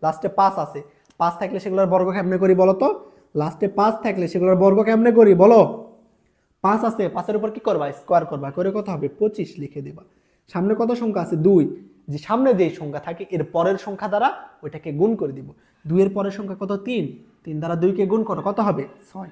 লাস্টে 5 আছে, 5 থাকলে সেগুলোর বর্গ কেমনে করি বলো তো? লাস্টে 5 থাকলে সেগুলোর বর্গ কেমনে করি বলো? 5 আছে, 5 এর উপর কি করবা? স্কোয়ার করবা, করে কত হবে? 25 লিখে দিবা। সামনে কত সংখ্যা আছে? 2, যে সামনে যেই সংখ্যা থাকে এর পরের সংখ্যা দ্বারা ওইটাকে গুণ করে দিব। 2 এর পরের সংখ্যা কত? 3, 3 দ্বারা 2 কে গুণ করো, কত হবে? 6।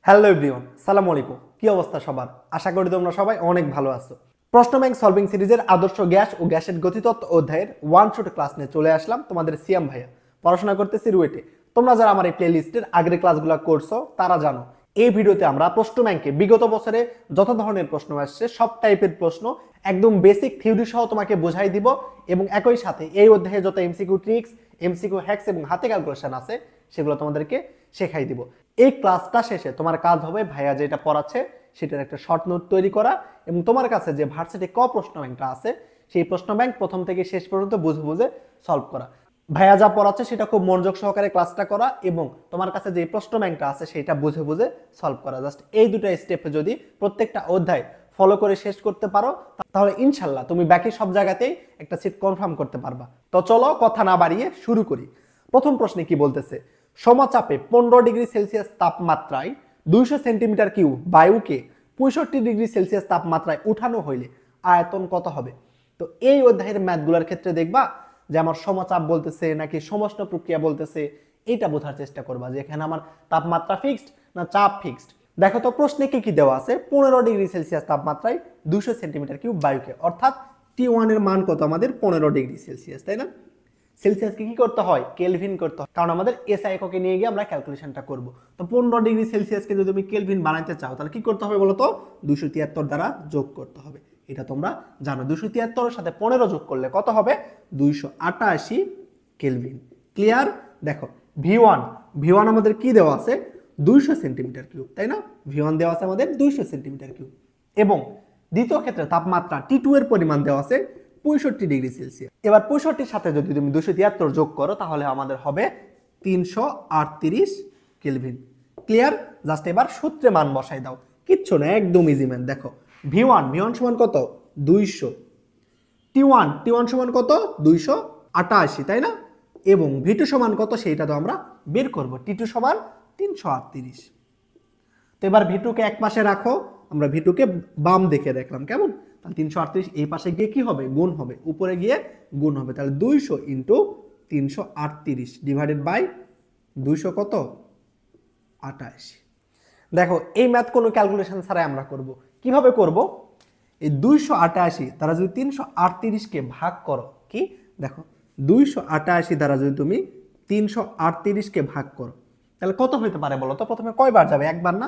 হ্যালো এভরিওয়ান, সালামু আলাইকুম। কি অবস্থা সবার? আশা করি তোমরা সবাই অনেক ভালো আছো। প্রশ্ন ব্যাংক সলভিং সিরিজের আদর্শ গ্যাস ও গ্যাসের গতিতত্ত্ব অধ্যায়ের ওয়ান শট ক্লাস নিয়ে চলে আসলাম তোমাদের সিয়াম ভাইয়া। পড়াশোনা করতেছি রুয়েটে। তোমরা যারা আমার এই প্লে লিস্টের আগের ক্লাসগুলো করছো তারা জানো এই ভিডিওতে আমরা প্রশ্ন ব্যাংকে বিগত বছরে যত ধরনের প্রশ্ন আসছে সব টাইপের প্রশ্ন একদম বেসিক থিওরি সহ তোমাকে বোঝাই দিব, এবং একই সাথে এই অধ্যায়ে যত এমসিকিউ ট্রিক্স, এমসিকিউ হ্যাক্স এবং হাতে ক্যালকুলেশন আছে সেগুলো তোমাদেরকে শেখাই দিব। এই ক্লাসটা শেষে তোমার কাজ হবে ভাইয়া যেটা পড়াচ্ছে সেটার একটা শর্ট নোট তৈরি করা, এবং তোমার কাছে যে ভার্সিটি ক প্রশ্ন ব্যাংকটা আছে সেই প্রশ্ন ব্যাংক প্রথম থেকে শেষ পর্যন্ত বুঝে বুঝে সলভ করা। ভাইয়া যা পড়াচ্ছে সেটা খুব মনোযোগ সহকারে ক্লাসটা করা, এবং তোমার কাছে যে প্রশ্ন ব্যাংকটা আছে সেটা বুঝে বুঝে সলভ করা। জাস্ট এই দুটো স্টেপে যদি প্রত্যেকটা অধ্যায় ফলো করে শেষ করতে পারো তাহলে ইনশাল্লাহ তুমি বাকি সব জায়গাতেই একটা সিট কনফার্ম করতে পারবা। তো চলো কথা না বাড়িয়ে শুরু করি। প্রথম প্রশ্নে কি বলতেছে? সমচাপে 15 ডিগ্রি সেলসিয়াস তাপমাত্রায় 200 সেন্টিমিটার কিউব বায়ুকে 65 ডিগ্রি সেলসিয়াস তাপমাত্রায় উঠানো হইলে আয়তন কত হবে? তো এই অধ্যায়ের ম্যাথগুলোর ক্ষেত্রে দেখবা যে আমার সমচাপ বলতেছে নাকি সমষ্ণ প্রক্রিয়া বলতেছে, এইটা বোঝার চেষ্টা করবা যে এখানে আমার তাপমাত্রা ফিক্সড না চাপ ফিক্সড। দেখো তো প্রশ্নে কি কি দেওয়া আছে? 15 ডিগ্রি সেলসিয়াস তাপমাত্রায় 200 সেন্টিমিটার কিউব বায়ুকে, অর্থাৎ T1 এর মান কত? আমাদের 15 ডিগ্রি সেলসিয়াস, তাই না? সেলসিয়াসকে কি করতে হয়? কেলভিন করতে হয়, কারণ আমাদের এসআই এককে নিয়ে গিয়ে আমরা ক্যালকুলেশনটা করব। তো 15 ডিগ্রি সেলসিয়াসকে যদি তুমি কেলভিন বানাইতে চাও তাহলে কি করতে হবে বলো তো? 273 দ্বারা যোগ করতে হবে। এটা তোমরা জানো, 273 এর সাথে 15 যোগ করলে কত হবে? 288 কেলভিন। ক্লিয়ার? দেখো V1 আমাদের কি দেওয়া আছে? 200 সেন্টিমিটার কিউব, তাই না? V1 দেওয়া আছে আমাদের 200 সেন্টিমিটার কিউব, এবং দ্বিতীয় ক্ষেত্রে তাপমাত্রা T2 এর পরিমাণ দেওয়া আছে 65 ডিগ্রি সেলসিয়াস। এবার 65 সাথে যদি তুমি 273 যোগ করো তাহলে আমাদের হবে 338 কেলভিন। ক্লিয়ার? জাস্ট এবার সূত্রে মান বসাই দাও, কিচ্ছু না, একদম ইজি ম্যান। দেখো V1 সমান কত? 200। T1 সমান কত? 288, তাই না? এবং V2 সমান কত সেইটা তো আমরা বের করব। T2 সমান 338। তো এবার V2 কে এক পাশে রাখো, আমরা V2 কে বাম দিকে রাখলাম, কেমন? তাহলে 338 এই পাশে গিয়ে কি হবে? গুণ হবে, উপরে গিয়ে গুণ হবে। তাহলে 200 ইন্টু 338 ডিভাইডেড বাই 200 কত? 88। দেখো এই ম্যাথ কোনো ক্যালকুলেশন ছাড়াই আমরা করব। কিভাবে করব? এই 288 দ্বারা যদি 338 কে ভাগ করো, কি দেখো 288 দ্বারা যদি তুমি 338 কে ভাগ করো তাহলে কত হইতে পারে বলো তো? প্রথমে কয়বার যাবে? একবার না?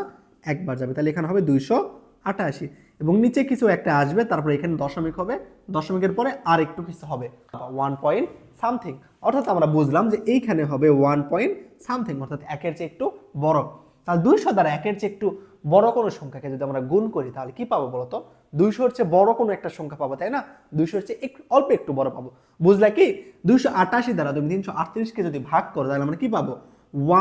একবার যাবে। তাহলে এখানে হবে 288, এবং নিচে কিছু একটা আসবে, তারপরে এখানে দশমিক হবে, দশমিকের পরে আর একটু কিছু হবে 1 পয়েন্ট সামথিং, অর্থাৎ আমরা বুঝলাম যে এইখানে হবে 1 পয়েন্ট সামথিং, অর্থাৎ একের চেয়ে একটু বড়। তাহলে 200 দ্বারা একের চেয়ে একটু বড় কোনো সংখ্যাকে যদি আমরা গুণ করি তাহলে কি পাবো বলতো? 200-র চেয়ে বড় কোনো একটা সংখ্যা পাবো, তাই না? 200-র চেয়ে অল্প একটু বড় পাবো। বুঝলে কি? 288 দ্বারা তুমি 338 কে যদি ভাগ করো তাহলে আমরা কি পাবো?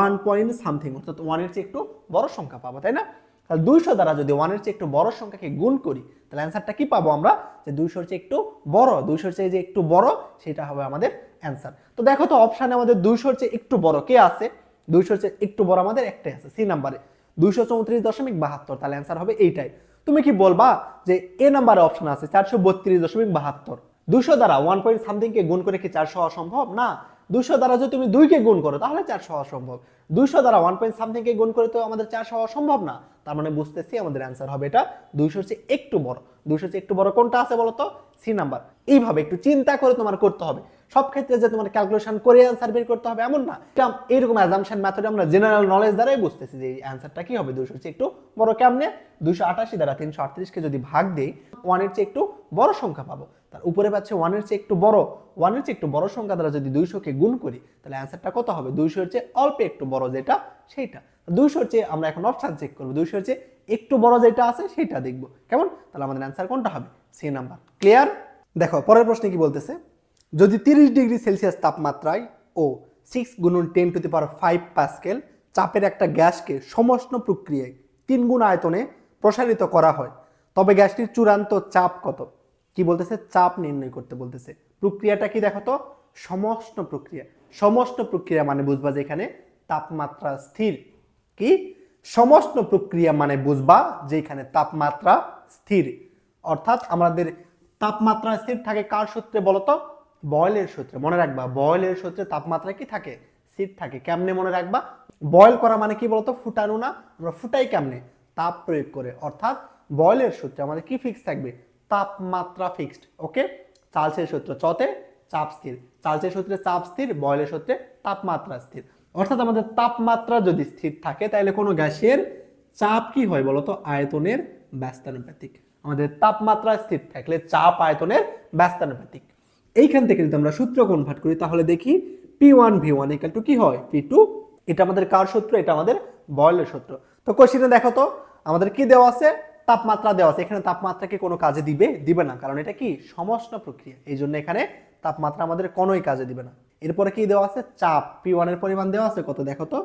1 পয়েন্ট সামথিং, অর্থাৎ 1 এর চেয়ে একটু বড় সংখ্যা পাবো, তাই না? তাহলে 200 দ্বারা যদি 1 এর চেয়ে একটু বড় সংখ্যাকে গুণ করি তাহলে অ্যান্সারটা কি পাবো আমরা? যে 200-র চেয়ে একটু বড়, 200-র চেয়ে যে একটু বড় সেটা হবে আমাদের অ্যান্সার। তো দেখো তো অপশানে আমাদের 200-র চেয়ে একটু বড় কে আছে? 200-র চেয়ে একটু বড় আমাদের একটাই আছে, সি নাম্বারে 234.72, তাহলে অ্যান্সার হবে এইটাই। তুমি কি বলবা যে এ নাম্বারে অপশন আছে 432.72? 200 দ্বারা 1 পয়েন্ট সামথিং কে গুণ করে কি 400 হওয়া সম্ভব? না। 200 দ্বারা যদি তুমি 2 কে গুণ করো তাহলে 400 হওয়া সম্ভব। 200 দ্বারা 1 পয়েন্ট সামথিং কে গুণ করে তো আমাদের 400 হওয়া সম্ভব না। তার মানে বুঝতেছি আমাদের অ্যান্সার হবে এটা 200-র চেয়ে একটু বড়। 200-র চেয়ে একটু বড় কোনটা আছে বলো তো? C number. এইভাবে একটু চিন্তা করে তোমার করতে হবে। সব ক্ষেত্রে যে তোমার ক্যালকুলেশন করে অ্যান্সার বের করতে হবে এমন না। এটা এরকম অ্যাজাম্পশন মেথডে আমরা জেনারেল নলেজ দ্বারাই বুঝতেছি যে এই অ্যান্সারটা কি হবে 200-র চেয়ে একটু বড়। কেমনে? 288 দ্বারা 338 কে যদি ভাগ দেই 1 এর চেয়ে একটু বড় সংখ্যা পাবো। তার উপরে পাচ্ছে 1 এর চেয়ে একটু বড়, 1 এর চেয়ে একটু বড় সংখ্যা দ্বারা যদি 200 কে গুণ করি তাহলে অ্যান্সারটা কত হবে? 200 এর চেয়ে অল্প একটু বড় যেটা সেইটা। 200 এর চেয়ে আমরা এখন অপশন চেক করব, 200 এর চেয়ে একটু বড় যেটা আছে সেটা দেখব, কেমন? তাহলে আমাদের অ্যান্সার কোনটা হবে? C number. ক্লিয়ার? দেখো পরের প্রশ্নে কি বলতেছে? যদি 30 ডিগ্রি সেলসিয়াস তাপমাত্রায় ও 6 গুণন 10⁵ প্যাসকেল চাপের একটা গ্যাসকে সমষ্ণ প্রক্রিয়ায় 3 গুণ আয়তনে প্রসারিত করা হয় তবে গ্যাসটির চূড়ান্ত চাপ কত? কি বলতেছে? চাপ নির্ণয় করতে বলতেছে। প্রক্রিয়াটা কি দেখো তো? সমষ্ণ প্রক্রিয়া। সমস্ত প্রক্রিয়া মানে বুঝবা যে এখানে তাপমাত্রা স্থির। কি সমস্ত প্রক্রিয়া মানে বুঝবা যে এখানে তাপমাত্রা স্থির, অর্থাৎ আমাদের তাপমাত্রা স্থির থাকে কার সূত্রে বলতো? বয়েলের সূত্রে। মনে রাখবা বয়েলের সূত্রে তাপমাত্রা কি থাকে? স্থির থাকে। কেমনে মনে রাখবা? বয়েল করা মানে কি বলতো? ফুটানো না, আমরা ফুটাই কেমনে? তাপ প্রয়োগ করে। অর্থাৎ বয়েলের সূত্রে আমাদের কি ফিক্স থাকবে? তাপমাত্রা ফিক্সড। ওকে, চার্লসের সূত্র চতে চাপ স্থির, চার্লসের সূত্রে চাপ স্থির, বয়েলের সূত্রে তাপমাত্রা স্থির। অর্থাৎ আমাদের তাপমাত্রা যদি স্থির থাকে তাহলে কোনো গ্যাসের চাপ কি হয় বলতো? আয়তনের ব্যস্তানুপাতিক। আমাদের তাপমাত্রা স্থির থাকলে চাপ আয়তনের ব্যস্তানুপাতিক। এইখান থেকে যদি আমরা সূত্র কনভার্ট করি তাহলে দেখি P1 V1 ইকুয়াল টু কি হয়? P2। এটা আমাদের কার সূত্র? এটা আমাদের বয়েলের সূত্র। তো কোশ্চেনে দেখো তো আমাদের কি দেওয়া আছে? তাপমাত্রা দেওয়া আছে। এখানে তাপমাত্রা কি কোনো কাজে দিবে? দিবে না, কারণ এটা কি সমষ্ণ প্রক্রিয়া, এই জন্য এখানে তাপমাত্রা আমাদের কোনোই কাজে দিবে না। এরপরে কি দেওয়া আছে? চাপ। P1 এর পরিমাণ দেওয়া আছে কত দেখো তো?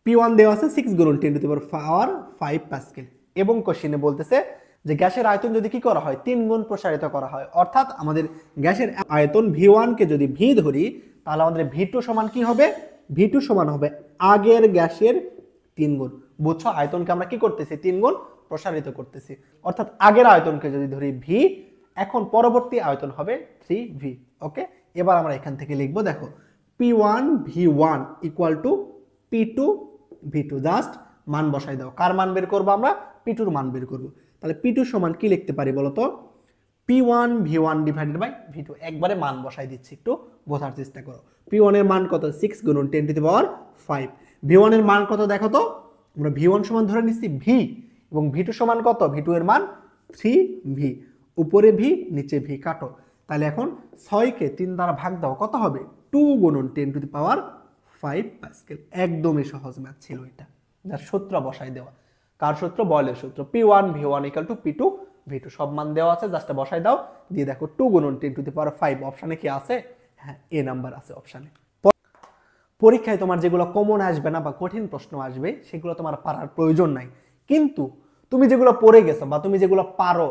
P1 দেওয়া আছে 6 গুণন 10 টু দি পাওয়ার 5 পাস্কেল। এবং কোশ্চেনে বলতেছে যে গ্যাসের আয়তন যদি কি করা হয়? 3 গুণ প্রসারিত করা হয়। অর্থাৎ আমাদের গ্যাসের আয়তন V1 কে যদি V ধরি তাহলে আমাদের V2 সমান কি হবে? V2 সমান হবে আগের গ্যাসের 3 গুণ। বুঝছো? আয়তনকে আমরা কি করতেছি? 3 গুণ প্রসারিত করতেছি। অর্থাৎ আগের আয়তনকে যদি ধরি V, এখন পরবর্তী আয়তন হবে 3V। ওকে, এবার আমরা এখান থেকে লিখবো, দেখো P1 V1 equal to P2 V2। Just মান বসাই দাও। কার মান বের করবো আমরা? P2 মান বের করবো। তাহলে P2 সমান কি লিখতে পারি বলতো? P1 V1 divided by V2। একবারে মান বসাই দিচ্ছি, একটু বোঝার চেষ্টা করো। P1 এর মান কত? 6 গুণন 10 টু দি পাওয়ার 5। V1 এর মান কত দেখো তো? আমরা V1 সমান ধরে নিচ্ছি V, এবং V2 সমান কত? V2 এর মান 3V। উপরে V নিচে V কাটো। তাহলে এখন 6 কে 3 দ্বারা ভাগ দাও, কত হবে? 2 গুণন 10 টু দি পাওয়ার 5 পাস্কেল। একদমই সহজ ম্যাথ ছিল এটা, যার সূত্র বসাই দেওয়া। কার সূত্র? বয়েলের সূত্র। P1 V1 equal to P2 V2। সব মান দেওয়া আছে, জাস্ট বসাই দাও। দিয়ে দেখো 2 গুণন 10 টু দি পাওয়ার 5 অপশানে কি আছে? হ্যাঁ, এ নাম্বার আছে অপশানে। পরীক্ষায় তোমার যেগুলো কমন আসবে না বা কঠিন প্রশ্ন আসবে সেগুলো তোমার পারার প্রয়োজন নাই, কিন্তু তুমি যেগুলো পড়ে গেছো বা তুমি যেগুলো পারো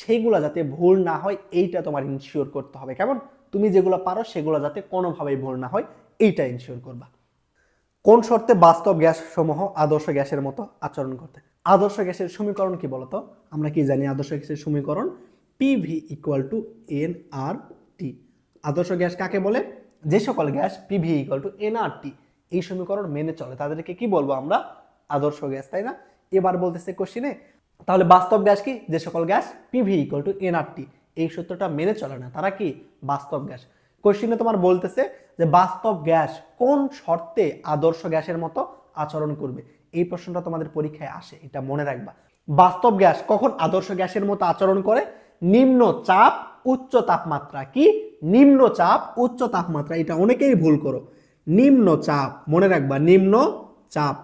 সেইগুলো যাতে ভুল না হয় এইটা তোমার ইনশিওর করতে হবে। কেমন? তুমি যেগুলো পারো সেগুলো যাতে কোনোভাবেই ভুল না হয় এইটা ইনশিওর করবা। কোন শর্তে বাস্তব গ্যাস সমূহ আদর্শ গ্যাসের মতো আচরণ করতে? আদর্শ গ্যাসের সমীকরণ কি বলতো? আমরা কি জানি আদর্শ গ্যাসের সমীকরণ? PV equal to nRT। আদর্শ গ্যাস কাকে বলে? যে সকল gas PV equal to nRT এই সমীকরণ মেনে চলে তাদেরকে কি বলবো আমরা? আদর্শ গ্যাস, তাই না? এবার বলতেছে কোশ্চেনে, তাহলে বাস্তব গ্যাস কি? যে সকল gas PV equal to nRT এই সূত্রটা মেনে চলে না তারা কি? বাস্তব গ্যাস। কোশ্চেনে তোমার বলতেছে যে বাস্তব গ্যাস কোন শর্তে আদর্শ গ্যাসের মতো আচরণ করবে? এই প্রশ্নটা তোমাদের পরীক্ষায় আসে, এটা মনে রাখবা। বাস্তব গ্যাস কখন আদর্শ গ্যাসের মতো আচরণ করে? নিম্ন চাপ উচ্চ তাপমাত্রা। কি? নিম্ন চাপ উচ্চ তাপমাত্রা। এটা অনেকেই ভুল করো। নিম্ন চাপ মনে রাখবা, নিম্ন চাপ।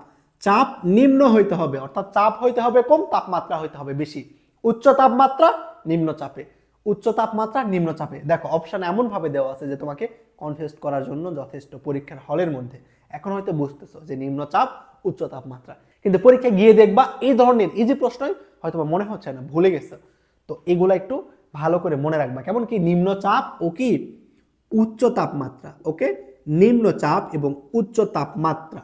চাপ নিম্ন হইতে হবে, অর্থাৎ চাপ হইতে হবে কম, তাপমাত্রা হইতে হবে বেশি। উচ্চ তাপমাত্রা নিম্ন চাপে, উচ্চ তাপমাত্রা নিম্ন চাপে। দেখো অপশন এমন ভাবে দেওয়া আছে যে তোমাকে কনফিউজ করার জন্য যথেষ্ট পরীক্ষার হলের মধ্যে। এখন হয়তো বুঝতেছো যে নিম্ন চাপ উচ্চ তাপমাত্রা, কিন্তু পরীক্ষায় গিয়ে দেখবা এই ধরনের ইজি প্রশ্নই হয়তো মনে হচ্ছে না, ভুলে গেছো। তো এগুলা একটু ভালো করে মনে রাখবা। কেমন? কি নিম্ন চাপ ও কি উচ্চ তাপমাত্রা। ওকে, নিম্ন চাপ এবং উচ্চ তাপমাত্রা।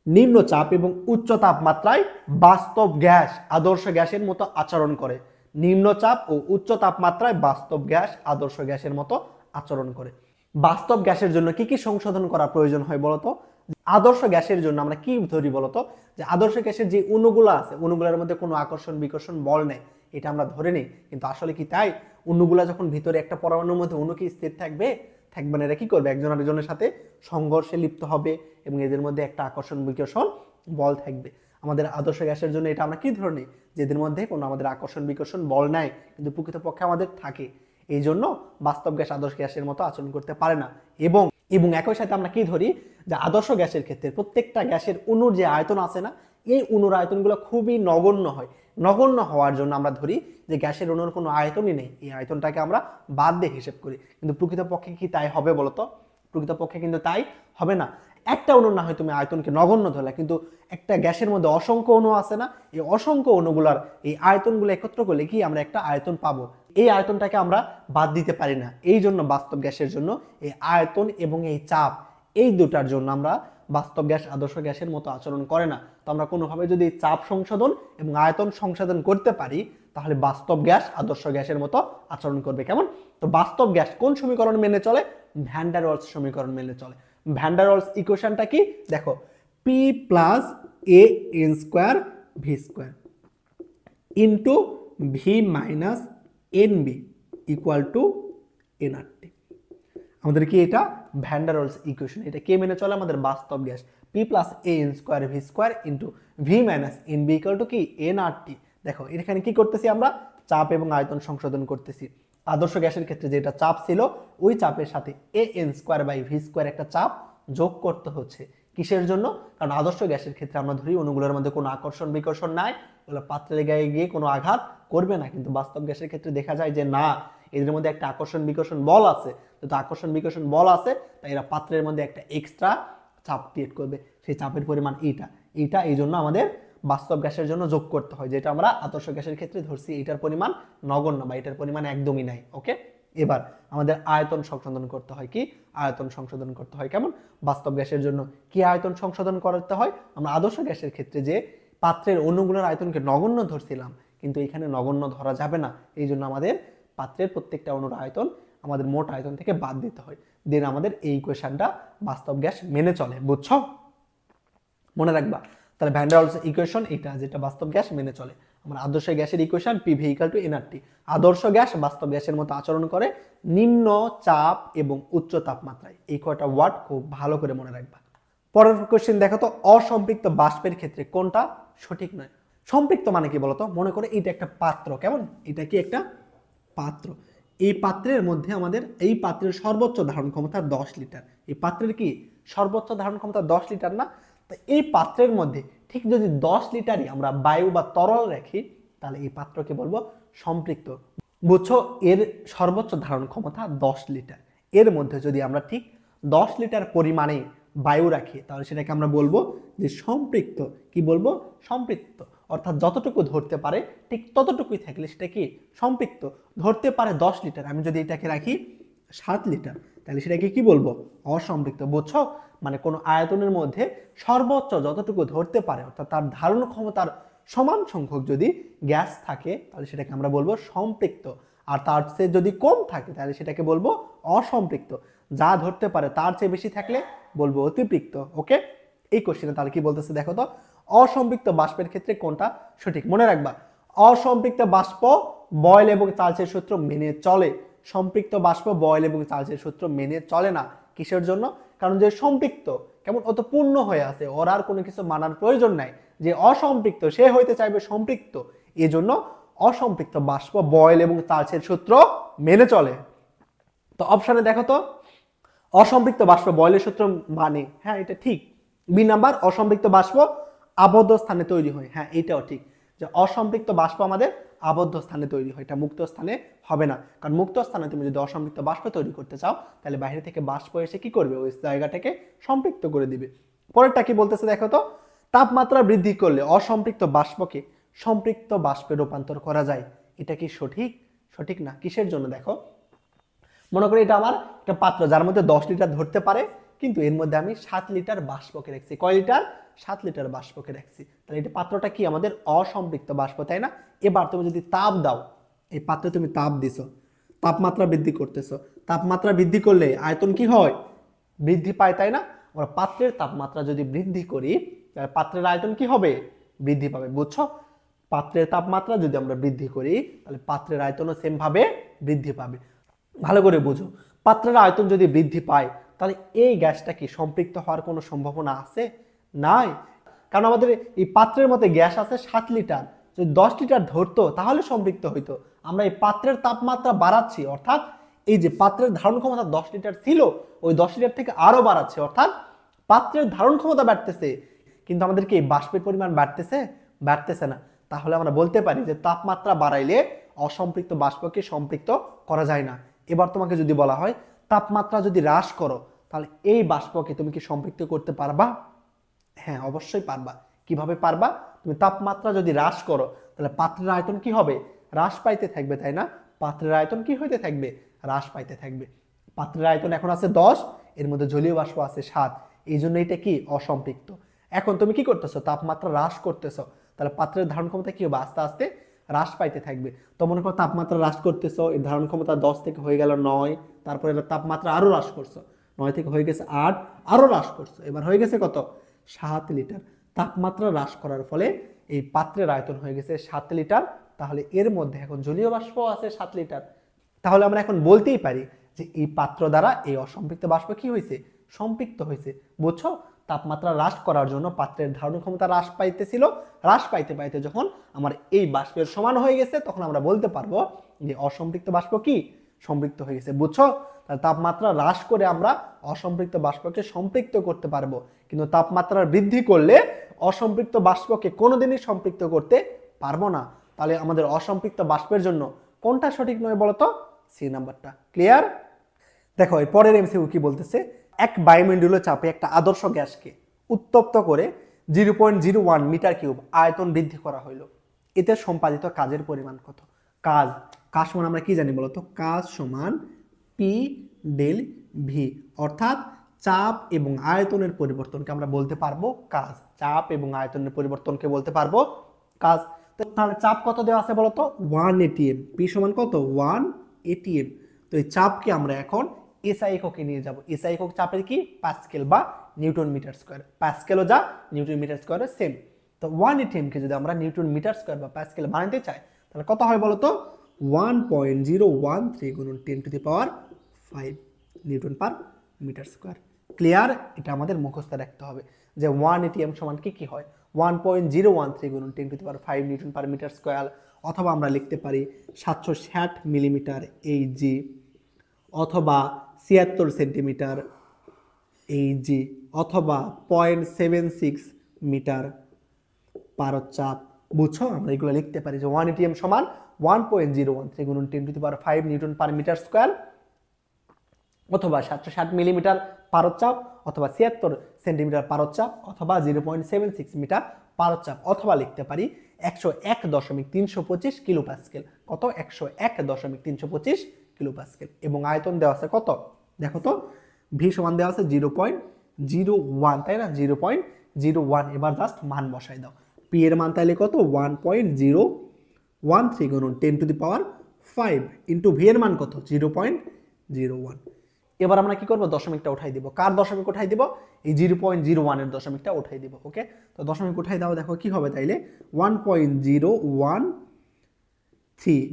নিম্ন চাপ এবং উচ্চ তাপমাত্রায় বাস্তব গ্যাস আদর্শ গ্যাসের মতো আচরণ করে। নিম্নচাপ ও উচ্চ তাপমাত্রায় বাস্তব গ্যাস আদর্শ গ্যাসের মতো আচরণ করে। বাস্তব গ্যাসের জন্য কি কি সংশোধন করা প্রয়োজন হয় বলতো? আদর্শ গ্যাসের জন্য আমরা কি ধরি বলতো? যে আদর্শ গ্যাসের যে অণুগুলো আছে অণুগুলোর মধ্যে কোনো আকর্ষণ বিকর্ষণ বল নেই, এটা আমরা ধরে নিই, কিন্তু আসলে কি তাই? অণুগুলা যখন ভিতরে একটা পরমাণুর মধ্যে অণু কি স্থির থাকবে? থাকবে না। এরা কি করবে? একজন আরেকজনের সাথে সংঘর্ষে লিপ্ত হবে এবং এদের মধ্যে একটা আকর্ষণ বিকর্ষণ বল থাকবে। আমাদের আদর্শ গ্যাসের জন্য এটা আমরা কি ধরে নিই? যে এদের মধ্যে কোনো আমাদের আকর্ষণ বিকর্ষণ বল নাই, কিন্তু প্রকৃতপক্ষে আমাদের থাকে। এই জন্য বাস্তব গ্যাস আদর্শ গ্যাসের মতো আচরণ করতে পারে না। এবং একই সাথে আমরা কি ধরি? যে আদর্শ গ্যাসের ক্ষেত্রে প্রত্যেকটা গ্যাসের অণুর যে আয়তন আছে না, এই অণুর আয়তনগুলো খুবই নগণ্য হয়। নগণ্য হওয়ার জন্য আমরা ধরি যে গ্যাসের অণুর কোনো আয়তনই নেই, এই আয়তনটাকে আমরা বাদ দিয়ে হিসেব করি। কিন্তু প্রকৃতপক্ষে কি তাই হবে বলতো? প্রকৃতপক্ষে কিন্তু তাই হবে না। একটা অণু না হয় তুমি আয়তনকে নগণ্য ধরলে, কিন্তু একটা গ্যাসের মধ্যে অসংখ্য অণু আছে না, এই অসংখ্য অণুগুলার এই আয়তনগুলো একত্র করলে কি আমরা একটা আয়তন পাবো। এই আয়তনটাকে আমরা বাদ দিতে পারি না। এই জন্য বাস্তব গ্যাসের জন্য এই আয়তন এবং এই চাপ, এই দুটার জন্য আমরা বাস্তব গ্যাস আদর্শ গ্যাসের মতো আচরণ করে না। তো আমরা কোনোভাবে যদি চাপ সংশোধন এবং আয়তন সংশোধন করতে পারি, তাহলে বাস্তব গ্যাস আদর্শ গ্যাসের মতো আচরণ করবে। কেমন? তো বাস্তব গ্যাস কোন সমীকরণ মেনে চলে? ভ্যান ডার ওয়ালস সমীকরণ মেনে চলে। ভ্যান ডার ওয়ালস ইকুয়েশনটা কি? দেখো, P plus A N square V square into V minus N B equal to NRT. আমাদের কি এটা ভ্যান ডার ওয়ালস ইকুয়েশন। এটা কে মেনে চলে? আমাদের বাস্তব গ্যাস। P plus A N square V square into V minus N B equal to কি এনআরটি। দেখো এখানে কি করতেছি আমরা? চাপ এবং আয়তন সংশোধন করতেছি। আদর্শ গ্যাসের ক্ষেত্রে যেটা চাপ ছিল, ওই চাপের সাথে A N square by V square একটা চাপ যোগ করতে হচ্ছে। কিসের জন্য? কারণ আদর্শ গ্যাসের ক্ষেত্রে আমরা ধরি অণুগুলোর মধ্যে কোনো আকর্ষণ বিকর্ষণ নাই, এগুলো পাত্রের গায়ে গিয়ে কোনো আঘাত করবে না। কিন্তু বাস্তব গ্যাসের ক্ষেত্রে দেখা যায় যে না, এদের মধ্যে একটা আকর্ষণ বিকর্ষণ বল আছে। যেহেতু আকর্ষণ বিকর্ষণ বল আছে, তাই এরা পাত্রের মধ্যে একটা এক্সট্রা চাপ ক্রিয়েট করবে। সেই চাপের পরিমাণ এইটা এই জন্য আমাদের বাস্তব গ্যাসের জন্য যোগ করতে হয়, যেটা আমরা আদর্শ গ্যাসের ক্ষেত্রে ধরছি এটার পরিমাণ নগণ্য বা এটার পরিমাণ একদমই নাই। ওকে, এবার আমাদের আয়তন সংশোধন করতে হয়। কি আয়তন সংশোধন করতে হয়? কেমন? বাস্তব গ্যাসের জন্য কি আয়তন সংশোধন করতে হয়? আমরা আদর্শ গ্যাসের ক্ষেত্রে যে পাত্রের অণুগুলোর আয়তনকে নগণ্য ধরছিলাম, কিন্তু এখানে নগণ্য ধরা যাবে না। এই জন্য আমাদের পাত্রের প্রত্যেকটা অণুর আয়তন আমাদের মোট আয়তন থেকে বাদ দিতে হয়। দেন আমাদের এই ইকুয়েশনটা বাস্তব গ্যাস মেনে চলে। বুঝছো? মনে রাখবা। তাহলে ভ্যান ডার ওয়ালস ইকুয়েশন এটা, যেটা বাস্তব গ্যাস মেনে চলে। আমরা আদর্শ গ্যাসের equation PV equal to nRT. আদর্শ গ্যাস বাস্তব গ্যাসের মতো আচরণ করে নিম্ন চাপ এবং উচ্চ তাপমাত্রায়। এই কয়টা ওয়ার্ড খুব ভালো করে মনে রাখবা। পরের কোশ্চেন দেখো তো, অসম্পৃক্ত বাষ্পের ক্ষেত্রে কোনটা সঠিক নয়? সম্পৃক্ত মানে কি বলতো? মনে করে এটা একটা পাত্র। কেমন? এটা কি একটা পাত্র। এই পাত্রের মধ্যে আমাদের এই পাত্রের সর্বোচ্চ ধারণ ক্ষমতা 10 লিটার। এই পাত্রের কি সর্বোচ্চ ধারণ ক্ষমতা 10 লিটার না? তো এই পাত্রের মধ্যে ঠিক যদি 10 লিটারই আমরা বায়ু বা তরল রাখি, তাহলে এই পাত্রকে বলবো সম্পৃক্ত। বুঝছো? এর সর্বোচ্চ ধারণ ক্ষমতা 10 লিটার। এর মধ্যে যদি আমরা ঠিক 10 লিটার পরিমাণে বায়ু রাখি, তাহলে সেটাকে আমরা বলবো যে সম্পৃক্ত। কি বলবো? সম্পৃক্ত। অর্থাৎ যতটুকু ধরতে পারে ঠিক ততটুকুই থাকলে সেটা কি সম্পৃক্ত। ধরতে পারে 10 লিটার, আমি যদি এটাকে রাখি 7 লিটার, তাহলে সেটাকে কি বলবো? অসম্পৃক্ত। বুঝছো? মানে কোনো আয়তনের মধ্যে সর্বোচ্চ যতটুকু ধরতে পারে, অর্থাৎ তার ধারণ ক্ষমতার সমান সংখ্যক যদি গ্যাস থাকে, তাহলে সেটাকে আমরা বলবো সম্পৃক্ত। আর তার চেয়ে যদি কম থাকে, তাহলে সেটাকে বলবো অসম্পৃক্ত। যা ধরতে পারে তার চেয়ে বেশি থাকলে বলবো অতিপৃক্ত। ওকে, এই কোশ্চেনে তাহলে কি বলতেছে দেখো তো, অসম্পৃক্ত বাষ্পের ক্ষেত্রে কোনটা সঠিক? মনে রাখবা, অসম্পৃক্ত বাষ্প বয়েল এবং চার্লসের সূত্র মেনে চলে। সম্পৃক্ত বাষ্প বয়েল এবং চার্লসের সূত্র মেনে চলে না। কিসের জন্য? কারণ যে সম্পৃক্ত কেমন অত পূর্ণ হয়ে আছে, ওর আর কোনো কিছু মানার প্রয়োজন নাই। যে অসম্পৃক্ত সে হইতে চাইবে সম্পৃক্ত, এজন্য অসম্পৃক্ত বাষ্প বয়েল এবং চার্লসের সূত্র মেনে চলে। তো অপশনে দেখো তো, অসম্পৃক্ত বাষ্প বয়েলের সূত্র মানে, হ্যাঁ এটা ঠিক। বি নাম্বার, অসম্পৃক্ত বাষ্প আবদ্ধ স্থানে তৈরি হয়। হ্যাঁ এটাও ঠিক, যে অসম্পৃক্ত বাষ্প আমাদের আবদ্ধ স্থানে তৈরি হয়, এটা মুক্ত স্থানে হবে না। কারণ মুক্ত স্থানে তুমি যদি অসম্পৃক্ত বাষ্প তৈরি করতে চাও, তাহলে বাইরে থেকে বাষ্প এসে কি করবে? ওই জায়গাটাকে সম্পৃক্ত করে দিবে। পরেরটা কি বলতেছে দেখো তো, তাপমাত্রা বৃদ্ধি করলে অসম্পৃক্ত বাষ্পকে সম্পৃক্ত বাষ্পে রূপান্তর করা যায়। এটা কি সঠিক? সঠিক না। কিসের জন্য? দেখো, মনে করি এটা আমার একটা পাত্র যার মধ্যে 10 লিটার ধরতে পারে, কিন্তু এর মধ্যে আমি 7 লিটার বাষ্পকে রাখছি। কয় লিটার? 7 লিটার বাষ্পকে রাখছি। তাহলে এটা পাত্রটা কি আমাদের অসম্পৃক্ত বাষ্প, তাই না? এবার তুমি যদি তাপ দাও, এই পাত্রে তুমি তাপ দিছো, তাপমাত্রা বৃদ্ধি করতেছো। তাপমাত্রা বৃদ্ধি করলে আয়তন কি হয়? বৃদ্ধি পায়, তাই না? আমরা পাত্রের তাপমাত্রা যদি বৃদ্ধি করি, তাহলে পাত্রের আয়তন কি হবে? বৃদ্ধি পাবে। বুঝছো? পাত্রের তাপমাত্রা যদি আমরা বৃদ্ধি করি, তাহলে পাত্রের আয়তনও সেম ভাবে বৃদ্ধি পাবে। ভালো করে বুঝো, পাত্রের আয়তন যদি বৃদ্ধি পায়, তাহলে এই গ্যাসটা কি সম্পৃক্ত হওয়ার কোনো সম্ভাবনা আছে? নাই। কারণ আমাদের এই পাত্রের মধ্যে গ্যাস আছে 7 লিটার, যদি 10 লিটার ধরতো তাহলে সম্পৃক্ত হইতো। আমরা এই পাত্রের তাপমাত্রা বাড়াচ্ছি, অর্থাৎ এই যে পাত্রের ধারণ ক্ষমতা 10 লিটার ছিল, ওই 10 লিটার থেকে আরো বাড়াচ্ছে, অর্থাৎ পাত্রের ধারণ ক্ষমতা বাড়তেছে, কিন্তু আমাদের কি বাষ্পের পরিমাণ বাড়তেছে? বাড়তেছে না। তাহলে আমরা বলতে পারি যে তাপমাত্রা বাড়াইলে অসম্পৃক্ত বাষ্পকে সম্পৃক্ত করা যায় না। এবার তোমাকে যদি বলা হয় তাপমাত্রা যদি হ্রাস করো, তাহলে এই বাষ্পকে তুমি কি সম্পৃক্ত করতে পারবা? হ্যাঁ অবশ্যই পারবা। কিভাবে পারবা? তুমি তাপমাত্রা যদি হ্রাস করো, তাহলে পাত্রের আয়তন কি হবে? হ্রাস পাইতে থাকবে, তাই না? পাত্রের আয়তন কি হইতে থাকবে, হ্রাস পাইতে থাকবে। পাত্রের আয়তন এখন আছে 10, এর মধ্যে জলীয় বাষ্প আছে 7, এই জন্য এটা কি অসম্পৃক্ত। এখন তুমি কি করতেছো, তাপমাত্রা হ্রাস করতেছো, তাহলে পাত্রের ধারণ ক্ষমতা কি হবে, আস্তে আস্তে হ্রাস পাইতে থাকবে। তো মনে করো তাপমাত্রা হ্রাস করতেছো, এর ধারণ ক্ষমতা 10 থেকে হয়ে গেল 9, তারপরে এর তাপমাত্রা আরো হ্রাস করছো, 9 থেকে হয়ে গেছে 8, আরো হ্রাস করছো, এবার হয়ে গেছে কত, 7 লিটার। তাপমাত্রা হ্রাস করার ফলে এই পাত্রের আয়তন হয়ে গেছে 7 লিটার। তাহলে এর মধ্যে এখন জলীয় বাষ্প আছে 7 লিটার। তাহলে আমরা এখন বলতেই পারি যে এই পাত্র দ্বারা এই অসম্পৃক্ত বাষ্প কি হয়েছে, সম্পৃক্ত হয়েছে। বুঝছো, তাপমাত্রা হ্রাস করার জন্য পাত্রের ধারণ ক্ষমতা হ্রাস পাইতেছিল, হ্রাস পাইতে পাইতে যখন আমার এই বাষ্পের সমান হয়ে গেছে, তখন আমরা বলতে পারবো যে অসম্পৃক্ত বাষ্প কি সম্পৃক্ত হয়ে গেছে। বুঝছো, তাহলে তাপমাত্রা হ্রাস করে আমরা অসম্পৃক্ত বাষ্পকে সম্পৃক্ত করতে পারবো, কিন্তু তাপমাত্রা বৃদ্ধি করলে অসম্পৃক্ত বাষ্পকে কোনোদিনই সম্পৃক্ত করতে পারবো না। তাহলে আমাদের অসম্পৃক্ত বাষ্পের জন্য কোনটা সঠিক নয় বলতো, সি নাম্বারটা। ক্লিয়ার? দেখো এর পরের এমসিকিউ কি বলতেছে, এক বায়ুমণ্ডলীয় চাপে একটা আদর্শ গ্যাসকে উত্তপ্ত করে 0.01 মিটার কিউব আয়তন বৃদ্ধি করা হইল, এতে সম্পাদিত কাজের পরিমাণ কত। কাজ কাজ সমান আমরা কি জানি বলতো, কাজ সমান পি ডেল ভি, অর্থাৎ চাপ এবং আয়তনের পরিবর্তনকে আমরা বলতে পারবো কাজ। চাপ এবং আয়তনের পরিবর্তনকে বলতে পারবো কাজ। তাহলে চাপ কত দেওয়া আছে বলতো, 1 এটিএম, পি সমান কত 1 এটিএম। তো এই চাপকে আমরা এখন এসআই এককে নিয়ে যাব। এসআই একক চাপের কি পাস্কেল বা নিউটন মিটার স্কয়ার, পাস্কেলও যা নিউটন মিটার স্কয়ারও সেম। তো 1 এটিএম কে যদি আমরা নিউটন মিটার স্কয়ার বা পাস্কেল বানাতে চাই, তাহলে কত হয় বলতো, 1.013 গুণন 10 to the power 5 newton per metre square. Clear? এটা আমাদের মুখস্থ রাখতে হবে যে 1 এটিএম সমান কি কি হয়, 1.013 গুণন 10 to the power 5 newton per metre square. অথবা আমরা লিখতে পারি 760 মিলিমিটার এইচজি, অথবা 76 সেন্টিমিটার এইচজি, অথবা 0.76 মিটার পারদ-চাপ। বুঝছো, আমরা এগুলো লিখতে পারি যে 1 এটিএম সমান 1.013 গুণন 10 to the power 5 newton per metre square, অথবা 760 মিলিমিটার পারদ-চাপ, অথবা 76 সেন্টিমিটার পারদ-চাপ, অথবা 0.76 মিটার পারদ-চাপ, অথবা লিখতে পারি 101.325 কিলো প্যাসকেল। কত, 101.325 কিলো প্যাসকেল। এবং আয়তন দেওয়া আছে কত, দেখো তো, ভি সমান দেওয়া আছে 0.01, তাই না, 0.01। এবার জাস্ট মান বসাই দাও। পি এর মান তাইলে কত, 1.013 গুণন 10 to the power 5 into V এর মান কত, 0.01। এবার আমরা কি করব, দশমিকটা উঠাই দিব। কার দশমিক উঠাই দিব, এই 0.01 এর দশমিকটা উঠাই দিব। ওকে, তো দশমিক উঠাই দাও, দেখো কি হবে তাইলে 1.013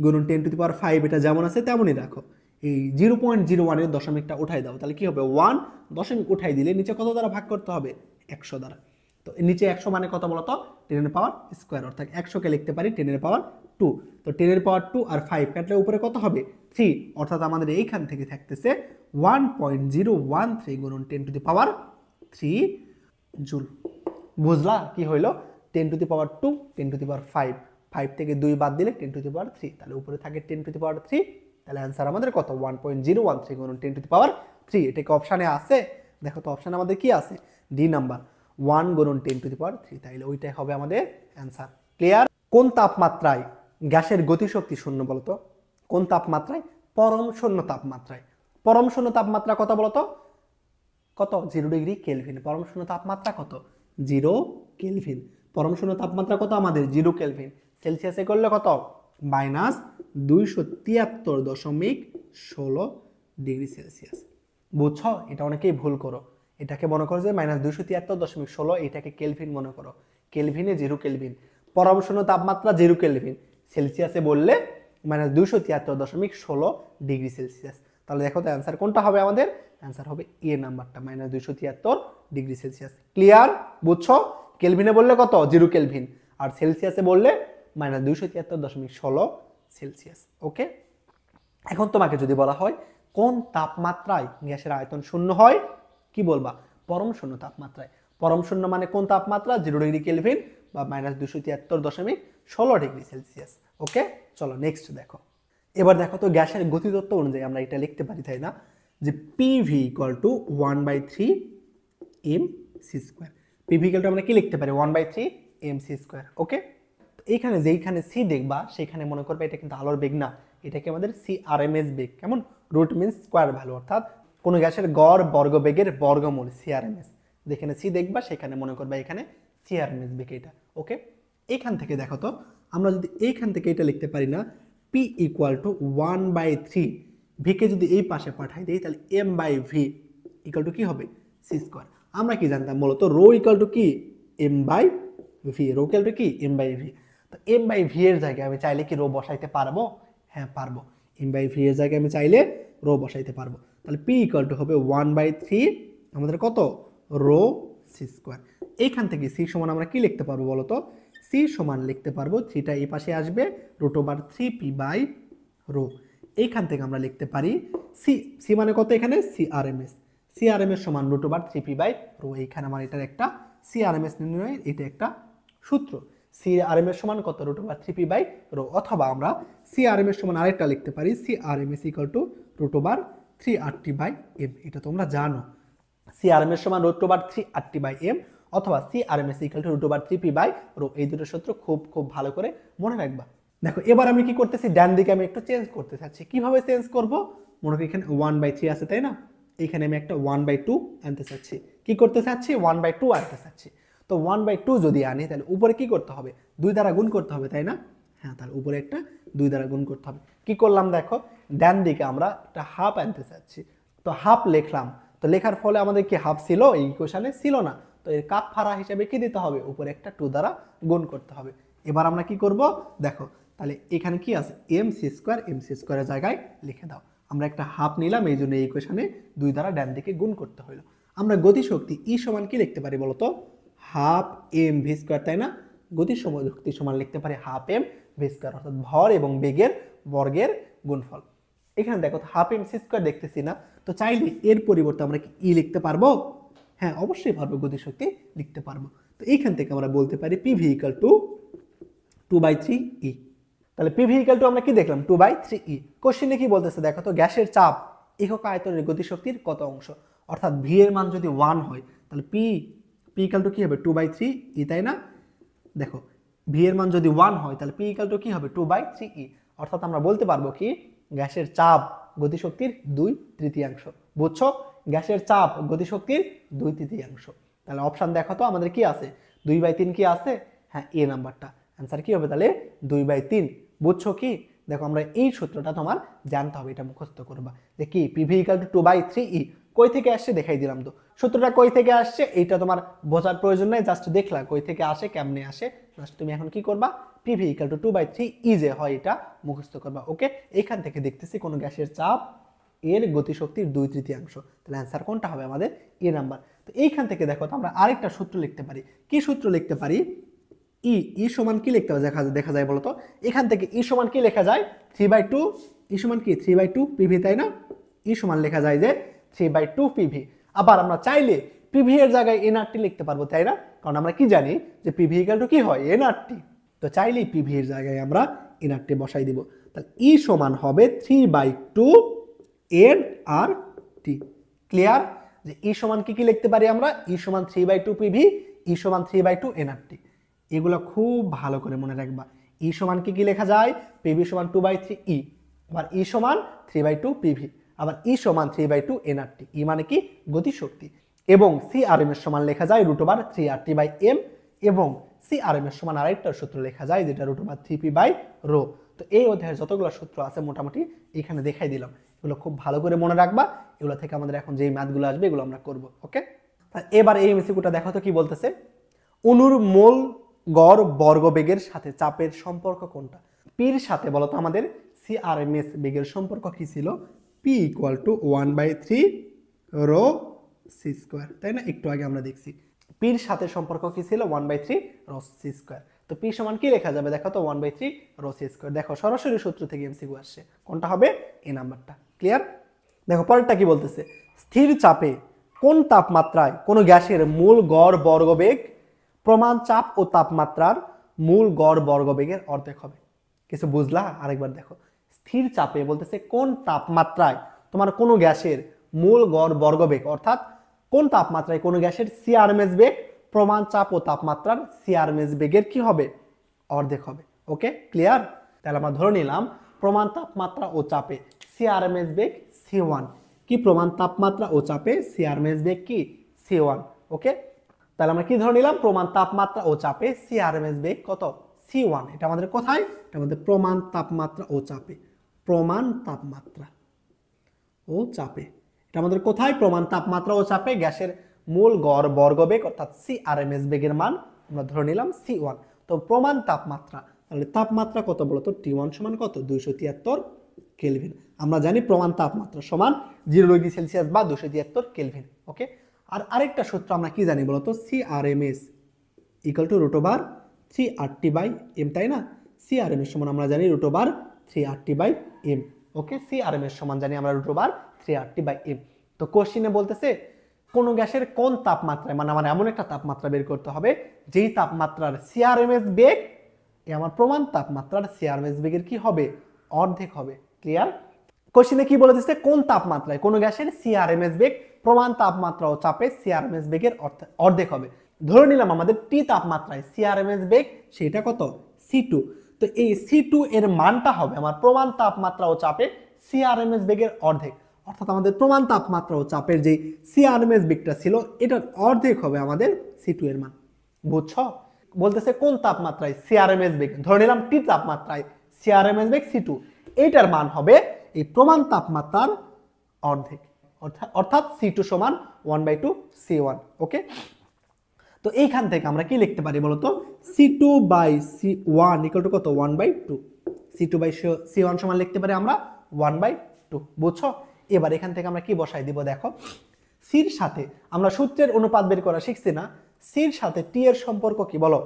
গুণন 10 টু দি পাওয়ার 5, এটা যেমন আছে তেমনই রাখো। এই 0.01 এর দশমিকটা উঠাই দাও, তাহলে কি হবে, 1 দশমিক উঠাই দিলে নিচে কত দ্বারা ভাগ করতে হবে, 100 দ্বারা। তো নিচে 100 মানে কত বলতো, 10 এর পাওয়ার স্কয়ার, অর্থাৎ 100কে লিখতে পারি 10 এর পাওয়ার 2। তো 10 এর পাওয়ার 2 আর 5 কাটলে উপরে কত হবে, 3, অর্থাৎ আমাদের এইখান থেকে থাকতেছে 1.013 গুণন 10 টু দি পাওয়ার 3 জুল। বুঝলা কি হইলো, 10 to the power 2, 10 to the power 5, 5 থেকে 2 বাদ দিলে 10 টু দি পাওয়ার 3, তাহলে উপরে থাকে 10 টু দি পাওয়ার 3। তাহলে অ্যান্সার আমাদের কত, 1.013 গুণন 10 টু দি পাওয়ার 3। এটা কি অপশানে আছে, দেখো তো অপশানে আমাদের কি আছে, ডি নাম্বার 1 গুণন 10 টু দি পাওয়ার 3, তাইলে ওইটাই হবে আমাদের অ্যান্সার। ক্লিয়ার? কোন তাপমাত্রায় গ্যাসের গতিশক্তি শূন্য বলতো, কোন তাপমাত্রায়, পরম শূন্য তাপমাত্রায়। পরম শূন্য তাপমাত্রা কত বলতো, কত, 0 ডিগ্রি কেলভিন। পরম শূন্য তাপমাত্রা কত, 0 কেলভিন। পরম শূন্য তাপমাত্রা কত আমাদের, 0 কেলভিন। সেলসিয়াসে করলে কত, -273.16 ডিগ্রি সেলসিয়াস। বুঝছো, এটা অনেকেই ভুল করো, এটাকে মনে করো যে -273.16, এটাকে কেলভিন মনে করো। কেলভিনে 0 কেলভিন, পরম শূন্য তাপমাত্রা 0 কেলভিন, সেলসিয়াসে বললে -273.16 ডিগ্রি সেলসিয়াস। তাহলে দেখো তো অ্যান্সার কোনটা হবে আমাদের, অ্যান্সার হবে এ নাম্বারটা, -273 ডিগ্রি সেলসিয়াস। ক্লিয়ার? বুঝছো, কেলভিনে বললে কত, 0 কেলভিন, আর সেলসিয়াসে বললে -273.16 সেলসিয়াস। ওকে, এখন তোমাকে যদি বলা হয় কোন তাপমাত্রায় গ্যাসের আয়তন শূন্য হয়, কি বলবা, পরম শূন্য তাপমাত্রায়। পরম শূন্য মানে কোন তাপমাত্রা, 0 ডিগ্রি কেলভিন বা -273.16 ডিগ্রি সেলসিয়াস। ওকে, চলো নেক্সট দেখো। এবার দেখো তো গ্যাসের গতিতত্ত্ব অনুযায়ী আমরা এটা লিখতে পারি, তাই না, যে PV equal to 1/3 mc²। PV equal to আমরা কি লিখতে পারি, 1/3 mc²। ওকে, এইখানে যেইখানে সি দেখবা সেইখানে মনে করবে এটা কিন্তু আলোর বেগ না, এটা কি আমাদের সিআরএমএস বেগ, কেমন? রুট মিন্স স্কোয়ার ভ্যালু, অর্থাৎ কোনো গ্যাসের গড় বর্গবেগের বর্গমূল সিআরএমএস। যেখানে সি দেখবা সেখানে মনে করবা এখানে সিআরএমএস বেগ এটা। ওকে, এইখান থেকে দেখো তো আমরা যদি এইখান থেকে এটা লিখতে পারি না, পি ইকুয়াল টু 1/3, ভিকে যদি এই পাশে পাঠাই দিই তাহলে m/v ইকুয়াল টু কি হবে? C square. আমরা কি জানতাম মূলত? রো ইকুয়াল টু কি? m/v। রো ইকুয়াল টু কি? m/v। তো m/v এর জায়গায় আমি চাইলে কি রো বসাইতে পারবো? হ্যাঁ পারবো। m/v এর জায়গায় আমি চাইলে রো বসাইতে পারবো। তাহলে p ইকুয়াল টু হবে 1/3 আমাদের কত? Rho C square. এইখান থেকে সি সমান আমরা কি লিখতে পারবো বলতো? সি সমান লিখতে পারবো, থ্রিটা এই পাশে আসবে, √3p/রো। এইখান থেকে আমরা লিখতে পারি সি, সি মানে কত এখানে? সিআরএমএস। সিআরএমএস সমান √3p/রো। এইখানে আমার এটার একটা সিআরএমএস নির্ণয়ের এটা একটা সূত্র। সিআরএমএস সমান কত? √3p/রো। অথবা আমরা সিআরএমএস সমান আরেকটা লিখতে পারি, সিআরএমএস ইকুয়াল টু √3RT/m। এটা তোমরা জানো, সিআরএমএস সমান √3RT/m অথবা সিআরএমএস ইকুয়াল টু √3p/রো। এই দুটো সূত্র খুব খুব ভালো করে মনে রাখবা। দেখো এবার আমি কি করতেছি, ডান দিকে আমি একটু চেঞ্জ করতে চাচ্ছি। কিভাবে চেঞ্জ করব? মনে করি এখানে 1/3 আছে তাই না, এখানে আমি একটা 1/2 আনতে চাচ্ছি। কি করতে চাচ্ছি? 1/2 আনতে চাচ্ছি। তো 1/2 যদি আনি তাহলে উপরে কি করতে হবে? 2 দ্বারা গুণ করতে হবে তাই না? হ্যাঁ, তাহলে উপরে একটা 2 দ্বারা গুণ করতে হবে। কি করলাম দেখো, ডান দিকে আমরা একটা হাফ আনতে চাচ্ছি, তো হাফ লিখলাম। তো লেখার ফলে আমাদের কি হাফ ছিল? এই ইকুয়েশনে ছিল না। তো এর কাপ ফাড়া হিসেবে কি দিতে হবে? উপরে একটা 2 দ্বারা গুণ করতে হবে। এবার আমরা কি করব দেখো, তাহলে এখানে কি আছে? mc স্কোয়ার, mc স্কোয়ারের জায়গায় লিখে দাও। আমরা একটা হাফ নিলাম, এই জন্য এই ইকুয়েশনে 2 দ্বারা ডান দিকে গুণ করতে হলো। আমরা গতিশক্তি ই সমান কি লিখতে পারি বলতো? হাফ mv স্কোয়ার তাই না? গতিশক্তি সমান লিখতে পারি হাফ mv স্কোয়ার, অর্থাৎ ভর এবং বেগের বর্গের গুণফল। এখানে দেখো হাফ mc স্কোয়ার দেখতেছি না, তো চাইলে এর পরিবর্তে আমরা কি ই লিখতে পারবো? হ্যাঁ অবশ্যই পারবো, গতিশক্তি লিখতে পারবো। তো এইখান থেকে আমরা বলতে পারি পিভি ইকুয়াল টু 2/3e। তাহলে পিভি ইকুয়াল টু আমরা কি দেখলাম? 2/3e। কোশ্চেনে কি বলতেছে দেখো তো, গ্যাসের চাপ একক আয়তনের গতিশক্তির কত অংশ? অর্থাৎ ভি এর মান যদি 1 হয় তাহলে পি ইকুয়াল টু কি হবে? 2/3e তাই না? দেখো ভি এর মান যদি 1 হয় তাহলে পি ইকুয়াল টু কি হবে? 2/3e। অর্থাৎ আমরা বলতে পারবো কি গ্যাসের চাপ গতিশক্তির 2/3। বুঝছো? গ্যাসের চাপ গতিশক্তির 2/3। তাহলে অপশন দেখো তো আমাদের কি আছে? 2/3 কি আছে? হ্যাঁ, এ নাম্বারটা অ্যান্সার কি হবে তাহলে? 2/3। বুঝছো কি? দেখো আমরা এই সূত্রটা তোমার জানতে হবে, এটা মুখস্থ করবা যে কি পিভি ইকুয়াল টু 2/3e। কই থেকে আসছে দেখাই দিলাম। তো সূত্রটা কই থেকে আসছে এইটা তোমার বোঝার প্রয়োজন নাই, জাস্ট দেখলা কই থেকে আসে, কেমনে আসে। জাস্ট তুমি এখন কি করবা? পিভি ইকুয়াল টু 2/3e যে হয় এটা মুখস্থ করবা। ওকে, এখান থেকে দেখতেছি কোন গ্যাসের চাপ এর গতিশক্তির 2/3। তাহলে অ্যান্সার কোনটা হবে আমাদের? এ নাম্বার। তো এইখান থেকে দেখো তো আমরা আরেকটা সূত্র লিখতে পারি। কি সূত্র লিখতে পারি? ই সমান কি লিখতে হবে দেখা যায় বলতো? এখান থেকে ই সমান কি লেখা যায়? 3/2। ই সমান কি? 3/2 পিভি তাই না? ই সমান লেখা যায় যে 3/2 পিভি। আবার আমরা চাইলে পিভি এর জায়গায় এনআরটি লিখতে পারবো তাই না? কারণ আমরা কি জানি যে পিভি ইকুয়াল টু কি হয়? এনআরটি। তো চাইলেই পিভি এর জায়গায় আমরা এনআরটি বসাই দিব। তাহলে ই সমান হবে 3/2 এনআরটি। ক্লিয়ার? যে ই সমান কি লিখতে পারি আমরা? ই সমান 3/2 পিভি, ই সমান 3/2 এনআরটি। এগুলো খুব ভালো করে মনে রাখবা। ই সমান কি লেখা যায়? পিভি সমান 2/3e, আবার ই সমান 3/2 পিভি, আবার ই সমান 3/2 এনআরটি। ই মানে কি? গতিশক্তি। এবং সিআরএমএস সমান লেখা যায় √3RT/m, এবং সিআরএমএস সমান আরেকটা সূত্র লেখা যায় যেটা √3p/রো। তো এই অধ্যায়ের যতগুলো সূত্র আছে মোটামুটি এখানে দেখাই দিলাম। এগুলো খুব ভালো করে মনে রাখবা। এগুলো থেকে আমাদের এখন যেই ম্যাথগুলো আসবে এগুলো আমরা করব। ওকে, এবার এই এমসিকিউটা দেখো তো কি বলতেছে। অণুর মোল গড় বর্গবেগের সাথে চাপের সম্পর্ক কোনটা? পির সাথে বলতো আমাদের সিআরএমএস বেগের সম্পর্ক কি ছিল? P equal to 1/3 rho C square তাই না? একটু আগে আমরা দেখছি পির সাথে সম্পর্ক কি ছিল? 1/3 রো সি স্কোয়ার। তো পি সমান কি লেখা যাবে দেখো তো? 1/3 রো সি স্কোয়ার। দেখো সরাসরি সূত্র থেকে এমসিকিউ আসছে, কোনটা হবে? এই নাম্বারটা। ক্লিয়ার? দেখো পরেরটা কি বলতেছে, স্থির চাপে কোন তাপমাত্রায় কোনো গ্যাসের মূল গড় বর্গবেগ প্রমাণ চাপ ও তাপমাত্রার মূল গড় বর্গবেগের অর্ধেক হবে। কিছু বুঝলা? আরেকবার দেখো, স্থির চাপে বলতেছে কোন তাপমাত্রায় তোমার কোনো গ্যাসের মূল গড় বর্গবেগ, অর্থাৎ কোন তাপমাত্রায় কোনো গ্যাসের সিআরএমএস বেগ প্রমাণ চাপ ও তাপমাত্রার সিআরএমএস বেগের কি হবে? অর্ধেক হবে। ওকে, ক্লিয়ার? তাহলে আমরা ধরে নিলাম প্রমাণ তাপমাত্রা ও চাপে সিআরএমএস বেগ C1 কি প্রমাণ তাপমাত্রা ও চাপে সিআরএমএস বেগ কি C1 ওকে তাহলে আমরা কি ধরে নিলাম প্রমাণ তাপমাত্রা ও চাপে সিআরএমএস বেগ কত C1 এটা আমাদের কোথায় এটা আমাদের প্রমাণ তাপমাত্রা ও চাপে প্রমাণ তাপমাত্রা ও চাপে এটা আমাদের কোথায় প্রমাণ তাপমাত্রা ও চাপে গ্যাসের মূল গড় বর্গবেগ অর্থাৎ সিআরএমএস বেগের মান আমরা ধরে নিলাম C1 তো প্রমাণ তাপমাত্রা তাহলে তাপমাত্রা কত বলতো T1 সমান কত 273 কেলভিন আমরা জানি প্রমাণ তাপমাত্রা সমান 0 ডিগ্রি সেলসিয়াস বা 273 কেলভিন ওকে আর আরেকটা সূত্র আমরা কি জানি বলতো সিআরএমএস √3RT/m তাই না সিআরএমএস সমান আমরা জানি √3RT/m ওকে সিআরএমএস সমান জানি আমরা √3RT/m তো কোশ্চেনে বলতেছে কোন গ্যাসের কোন তাপমাত্রায় মানে আমার এমন একটা তাপমাত্রা বের করতে হবে যেই তাপমাত্রার সিআরএমএস বেগ আমার প্রমাণ তাপমাত্রার সিআরএমএস বেগের কি হবে অর্ধেক হবে ক্লিয়ার কোশ্চেনে কি বলে দিচ্ছে কোন তাপমাত্রায় কোন গ্যাসের সিআরএমএস বেগ প্রমাণ তাপমাত্রা ও চাপে সিআরএমএস বেগের অর্ধেক হবে ধরে নিলাম আমাদের টি তাপমাত্রায় সিআরএমএস বেগ সেটা কত C2 তো এই C2 এর মানটা হবে আমার প্রমাণ তাপমাত্রা ও চাপে সিআরএমএস বেগের অর্ধেক অর্থাৎ আমাদের প্রমাণ তাপমাত্রা ও চাপের যে সিআরএমএস বেগটা ছিল এটার অর্ধেক হবে আমাদের C2 এর মান বুঝছো বলতেছে কোন তাপমাত্রায় সিআরএমএস বেগ ধরে নিলাম টি তাপমাত্রায় সিআরএমএস বেগ C2 এটার মান হবে এই প্রমাণ তাপমাত্রার অর্ধেক অর্থাৎ C2 সমান 1/2 C1 ওকে তো এইখান থেকে আমরা কি লিখতে পারি বলতো C2/C1 = কত 1/2 C2/C1 সমান লিখতে পারি আমরা 1/2 বুঝছো এবার এখান থেকে আমরা কি বসাই দিব দেখো সির সাথে আমরা সূত্রের অনুপাত বের করা শিখছি না সির সাথে টি এর সম্পর্ক কি বলো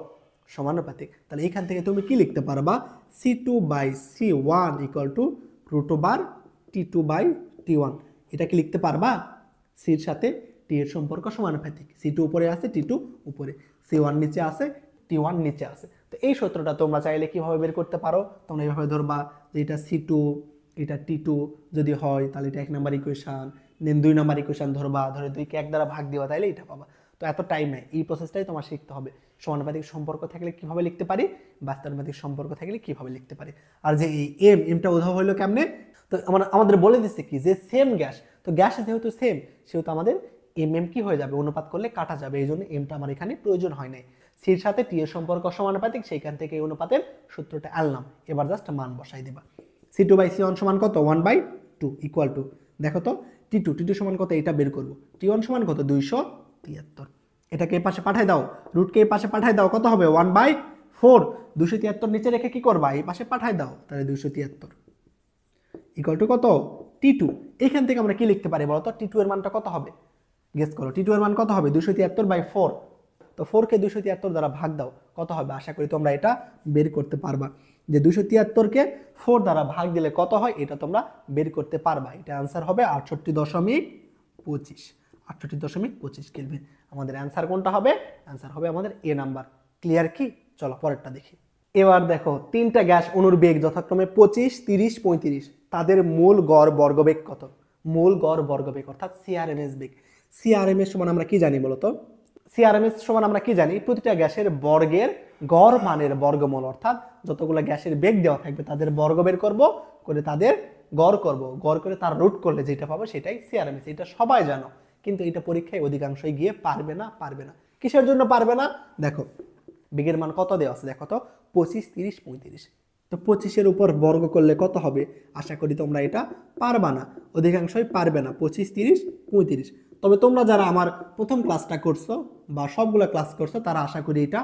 সমানুপাতিক তাহলে এখান থেকে তুমি কি লিখতে পারবা C2/C1 = √T2/T1 এটা কি লিখতে পারবা সির সাথে টি এর সম্পর্ক সমানুপাতিক C2 উপরে আছে T2 উপরে C1 নিচে আছে T1 নিচে আছে তো এই সূত্রটা তোমরা চাইলে কিভাবে বের করতে পারো তোমরা এইভাবে ধরবা যে এটা C2 এটা T2 যদি হয় তাহলে এটা 1 নাম্বার ইকুয়েশন দেন 2 নাম্বার ইকুয়েশন ধরবা ধরে 2 কে 1 দ্বারা ভাগ দিবা তাইলে এটা পাবা তো এত টাইম নাই এই প্রসেসটাই তোমার শিখতে হবে সমানুপাতিক সম্পর্ক থাকলে কিভাবে লিখতে পারি বাস্তবানুপাতিক সম্পর্ক থাকলে কিভাবে লিখতে পারি আর যে এই এমটা উদ্ভব হলো কেমনে তো আমাদের বলে দিচ্ছে কি যে সেম গ্যাস তো গ্যাস যেহেতু সেম সেহেতু আমাদের এম কি হয়ে যাবে অনুপাত করলে কাটা যাবে এইজন্য এমটা আমার এখানে প্রয়োজন হয় নাই সির সাথে টি এর সম্পর্ক সমানুপাতিক সেইখান থেকে এই অনুপাতের সূত্রটা আনলাম এবার জাস্ট মান বসাই দিবা C2/C1 সমান কত 1/2 ইকুয়াল টু দেখো তো T2 সমান কত এটা বের করব T1 সমান কত 273 এটাকে এই পাশে পাঠাই দাও রুটকে এই পাশে পাঠাই দাও কত হবে 1/4 273 নিচে রেখে কি করবা এই পাশে পাঠাই দাও তাহলে 273 ইকুয়াল টু কত T2 এখান থেকে আমরা কি লিখতে পারি বলো তো T2 এর মানটা কত হবে গেস করো T2 এর মান কত হবে 273/4 তো 4 কে 273 দ্বারা ভাগ দাও কত হবে আশা করি তোমরা এটা বের করতে পারবা যে 273 কে 4 দ্বারা ভাগ দিলে কত হয় এটা তোমরা বের করতে পারবা এটা आंसर হবে 68.25 কেলভিন আমাদের आंसर কোনটা হবে आंसर হবে আমাদের এ নাম্বার ক্লিয়ার কি চলো পরেরটা দেখি এবার দেখো তিনটা গ্যাস অণুর বেগ যথাক্রমে 25 30 35 তাদের মূল গড় বর্গবেগ কত মূল গড় বর্গবেগ অর্থাৎ সিআরএমএস বেগ সিআরএমএস সমান আমরা কি জানি বলো তো সিআরএমএস সমান আমরা কি জানি প্রতিটা গ্যাসের বর্গের গড় মানের বর্গমূল অর্থাৎ যতগুলো গ্যাসের বেগ দেওয়া থাকবে তাদের বর্গ বের করব করে তাদের গড় করব গড় করে তার রুট করলে যেটা পাবো সেটাই সিআরএমএস এটা সবাই জানো কিন্তু এটা পরীক্ষায় অধিকাংশই গিয়ে পারবে না কিসের জন্য পারবে না দেখো বেগের মান কত দেওয়া আছে দেখো তো 25 30 35 তো 25 এর উপর বর্গ করলে কত হবে আশা করি তোমরা এটা পারবা না অধিকাংশই পারবে না 25 30 35 তবে তোমরা যারা আমার প্রথম ক্লাসটা করছো বা সবগুলা ক্লাস করছো তারা আশা করি এটা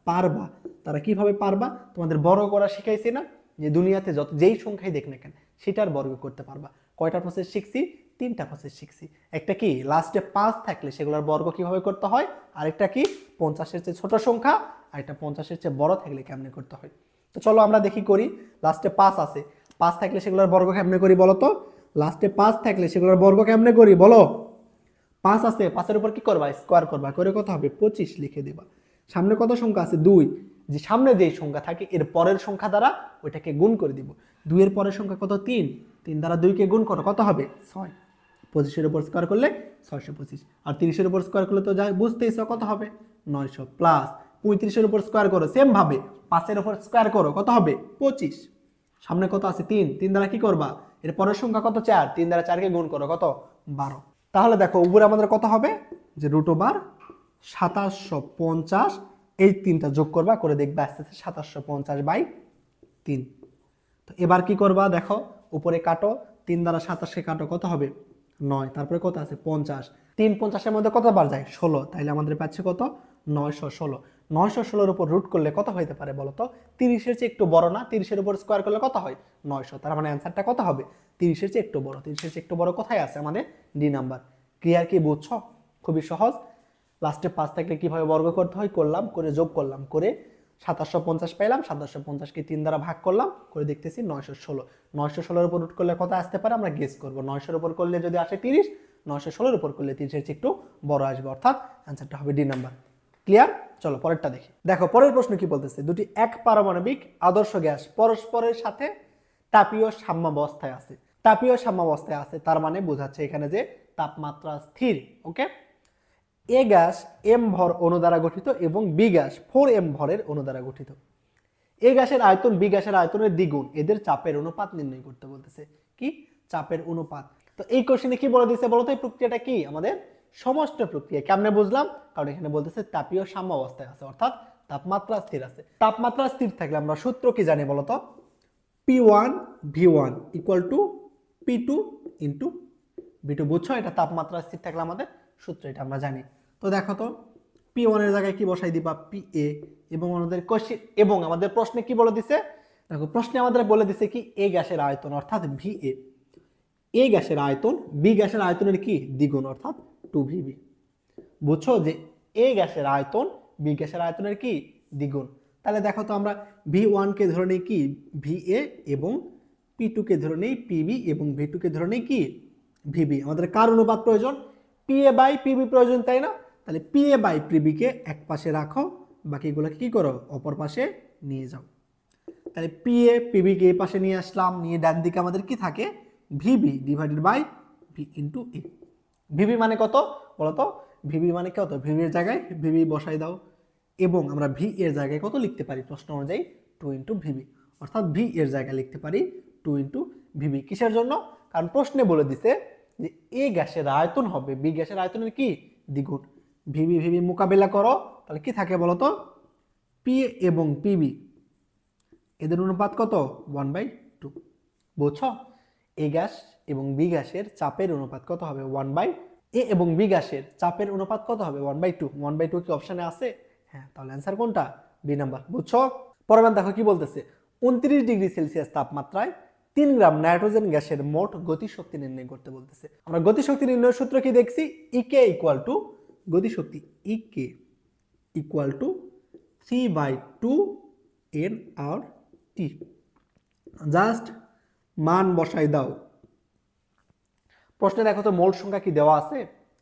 পারবা তারা কিভাবে পারবা তোমাদের বর্গ করা শিখাইছি না যে দুনিয়াতে যত যেই সংখ্যাই দেখ না কেন সেটার বর্গ করতে পারবা কয়টা প্রসেস শিখছি তিনটা প্রসেস শিখছি একটা কি লাস্টে 5 থাকলে সেগুলোর বর্গ কিভাবে করতে হয় আরেকটা কি 50 এর চেয়ে ছোট সংখ্যা আর এটা 50 এর চেয়ে বড় থাকলে কেমনে করতে হয় তো চলো আমরা দেখি করি লাস্টে 5 আছে 5 থাকলে সেগুলোর বর্গ কেমনে করি বলো তো লাস্টে 5 থাকলে সেগুলোর বর্গ কেমনে করি বলো 5 আছে 5 এর উপর কি করবা স্কয়ার করবা করে কত হবে 25 লিখে দিবা সামনে কত সংখ্যা আছে 2 যে সামনে যেই সংখ্যা থাকে এর পরের সংখ্যা দ্বারা ওইটাকে গুণ করে দিব 2 এর পরের সংখ্যা কত 3 3 দ্বারা 2 কে গুণ করো কত হবে 6 25 এর উপর স্কয়ার করলে 625 আর 30 এর উপর স্কয়ার করলে তো যাই বুঝতেইছো কত হবে 900 প্লাস 35 এর উপর স্কয়ার করো সেম ভাবে 5 এর উপর স্কয়ার করো কত হবে 25 সামনে কত আছে 3, 3 দ্বারা কি করবা, এর পরের সংখ্যা কত 4, 3 দ্বারা 4 কে গুণ করো কত 12। তাহলে দেখো উপরে আমাদের কত হবে যে √2750, এই 3টা যোগ করবা, করে দেখবা আস্তে আস্তে 2750/3। তো এবার কি করবা দেখো উপরে কাটো, 3 দ্বারা 27 কে কাটো কত হবে 9, তারপরে কত আছে 50, 3 50-এর মধ্যে কত বার যায় 16, তাইলে আমাদের পাচ্ছে কত 916। 916-এর উপর রুট করলে কত হইতে পারে বলো তো, 30-এর চেয়ে একটু বড় না, 30-এর উপর স্কোয়ার করলে কত হয় 900, তার মানে অ্যান্সারটা কত হবে 30-এর চেয়ে একটু বড়। 30-এর চেয়ে একটু বড় কোথায় আছে আমাদের ডি নাম্বার। ক্লিয়ার কি বুঝছো? খুবই সহজ। লাস্টে 5 থাকলে কিভাবে বর্গ করতে হয় করলাম, করে যোগ করলাম, করে 2750 পাইলাম, 2750-কে 3 দ্বারা ভাগ করলাম, করে দেখতেছি 916। 916-এর উপর রুট করলে কত আসতে পারে আমরা গেস করব। 900-এর উপর করলে যদি আসে 30, 916-এর উপর করলে 30-এর চেয়ে একটু বড় আসবে, অর্থাৎ অ্যান্সারটা হবে ডি নাম্বার। ক্লিয়ার? চলো পরেরটা দেখি। দেখো পরের প্রশ্ন কি বলতেছে, দুটি এক পারমাণবিক আদর্শ গ্যাস পরস্পরের সাথে তাপীয় সাম্যাবস্থায় আছে। তাপীয় সাম্যাবস্থায় আছে তার মানে বোঝাচ্ছে এখানে যে তাপমাত্রা স্থির। ওকে, এ গ্যাস এম ভর অণু দ্বারা গঠিত এবং বি গ্যাস 4m ভরের অণু দ্বারা গঠিত। এ গ্যাসের আয়তন বি গ্যাসের আয়তনের দ্বিগুণ, এদের চাপের অনুপাত নির্ণয় করতে বলতেছে। কি চাপের অনুপাত? তো এই কোশ্চেনে কি বলে দিয়েছে বলতো, এই প্রক্রিয়াটা কি আমাদের সমষ্ট প্রক্রিয়া। কেমনে বুঝলাম, কারণ এখানে বলতেছে তাপীয় সাম্যাবস্থায় আছে, অর্থাৎ তাপমাত্রা স্থির আছে। তাপমাত্রা স্থির থাকলে আমরা সূত্র কি জানি বলতো, P1 V1 = P2 × V2। বুঝছো? এটা তাপমাত্রা স্থির থাকলে আমাদের সূত্র, এটা আমরা জানি। তো দেখো তো P1 এর জায়গায় কি বসাই দিবা PA, এবং আমাদের কোশ্চেন এবং আমাদের প্রশ্নে কি বলে দিছে, দেখো প্রশ্নে আমাদের বলে দিছে কি এ গ্যাসের আয়তন অর্থাৎ VA, এ গ্যাসের আয়তন বি গ্যাসের আয়তনের কি দ্বিগুণ অর্থাৎ 2VB। বুঝছো যে এ গ্যাসের আয়তন বি গ্যাসের আয়তনের কি দ্বিগুণ। তাহলে দেখো তো আমরা V1 কে ধরে নেই কি VA, এবং P2 কে ধরে নেই PB, এবং V2 কে ধরে নেই কি VB। আমাদের কার অনুপাত প্রয়োজন, PA/PB প্রয়োজন, তাই না? তাহলে PA/PB কে এক পাশে রাখো, বাকিগুলোকে কি করো অপর পাশে নিয়ে যাও। তাহলে PA/PB কে এই পাশে নিয়ে আসলাম, নিয়ে ডান দিকে আমাদের কি থাকে VB /V × A। VB মানে কত বলতো, VB মানে কত, VB এর জায়গায় VB বসাই দাও, এবং আমরা V এর জায়গায় কত লিখতে পারি প্রশ্ন অনুযায়ী 2 × VB, অর্থাৎ V এর জায়গায় লিখতে পারি 2 × VB। কিসের জন্য? কারণ প্রশ্নে বলে দিছে যে এ গ্যাসের আয়তন হবে বি গ্যাসের আয়তনের কি দ্বিগুণ। VB মোকাবেলা করো, তাহলে কি থাকে বলতো, PA এবং PB এদের অনুপাত কত 1/2। বুঝছো? এ গ্যাস এবং বি গ্যাসের চাপের অনুপাত কত হবে 1/, এ এবং বি গ্যাসের চাপের অনুপাত কত হবে 1/2। 1/2 কি অপশনে আছে? হ্যাঁ, তাহলে অ্যান্সার কোনটা? B number. বুঝছো? পরের দেখো কি বলতেছে, 29°C তাপমাত্রায় 3 গ্রাম নাইট্রোজেন গ্যাসের মোট গতিশক্তি নির্ণয় করতে বলতেছে। আমরা গতিশক্তি নির্ণয়ের সূত্র কি দেখছি, ইকে ইকুয়াল টু গতিশক্তি ইকে ইকুয়াল টু 3/2 nRT। জাস্ট মান বসাই দাও। প্রশ্নে দেখো তো মোল সংখ্যা কি দেওয়া আছে,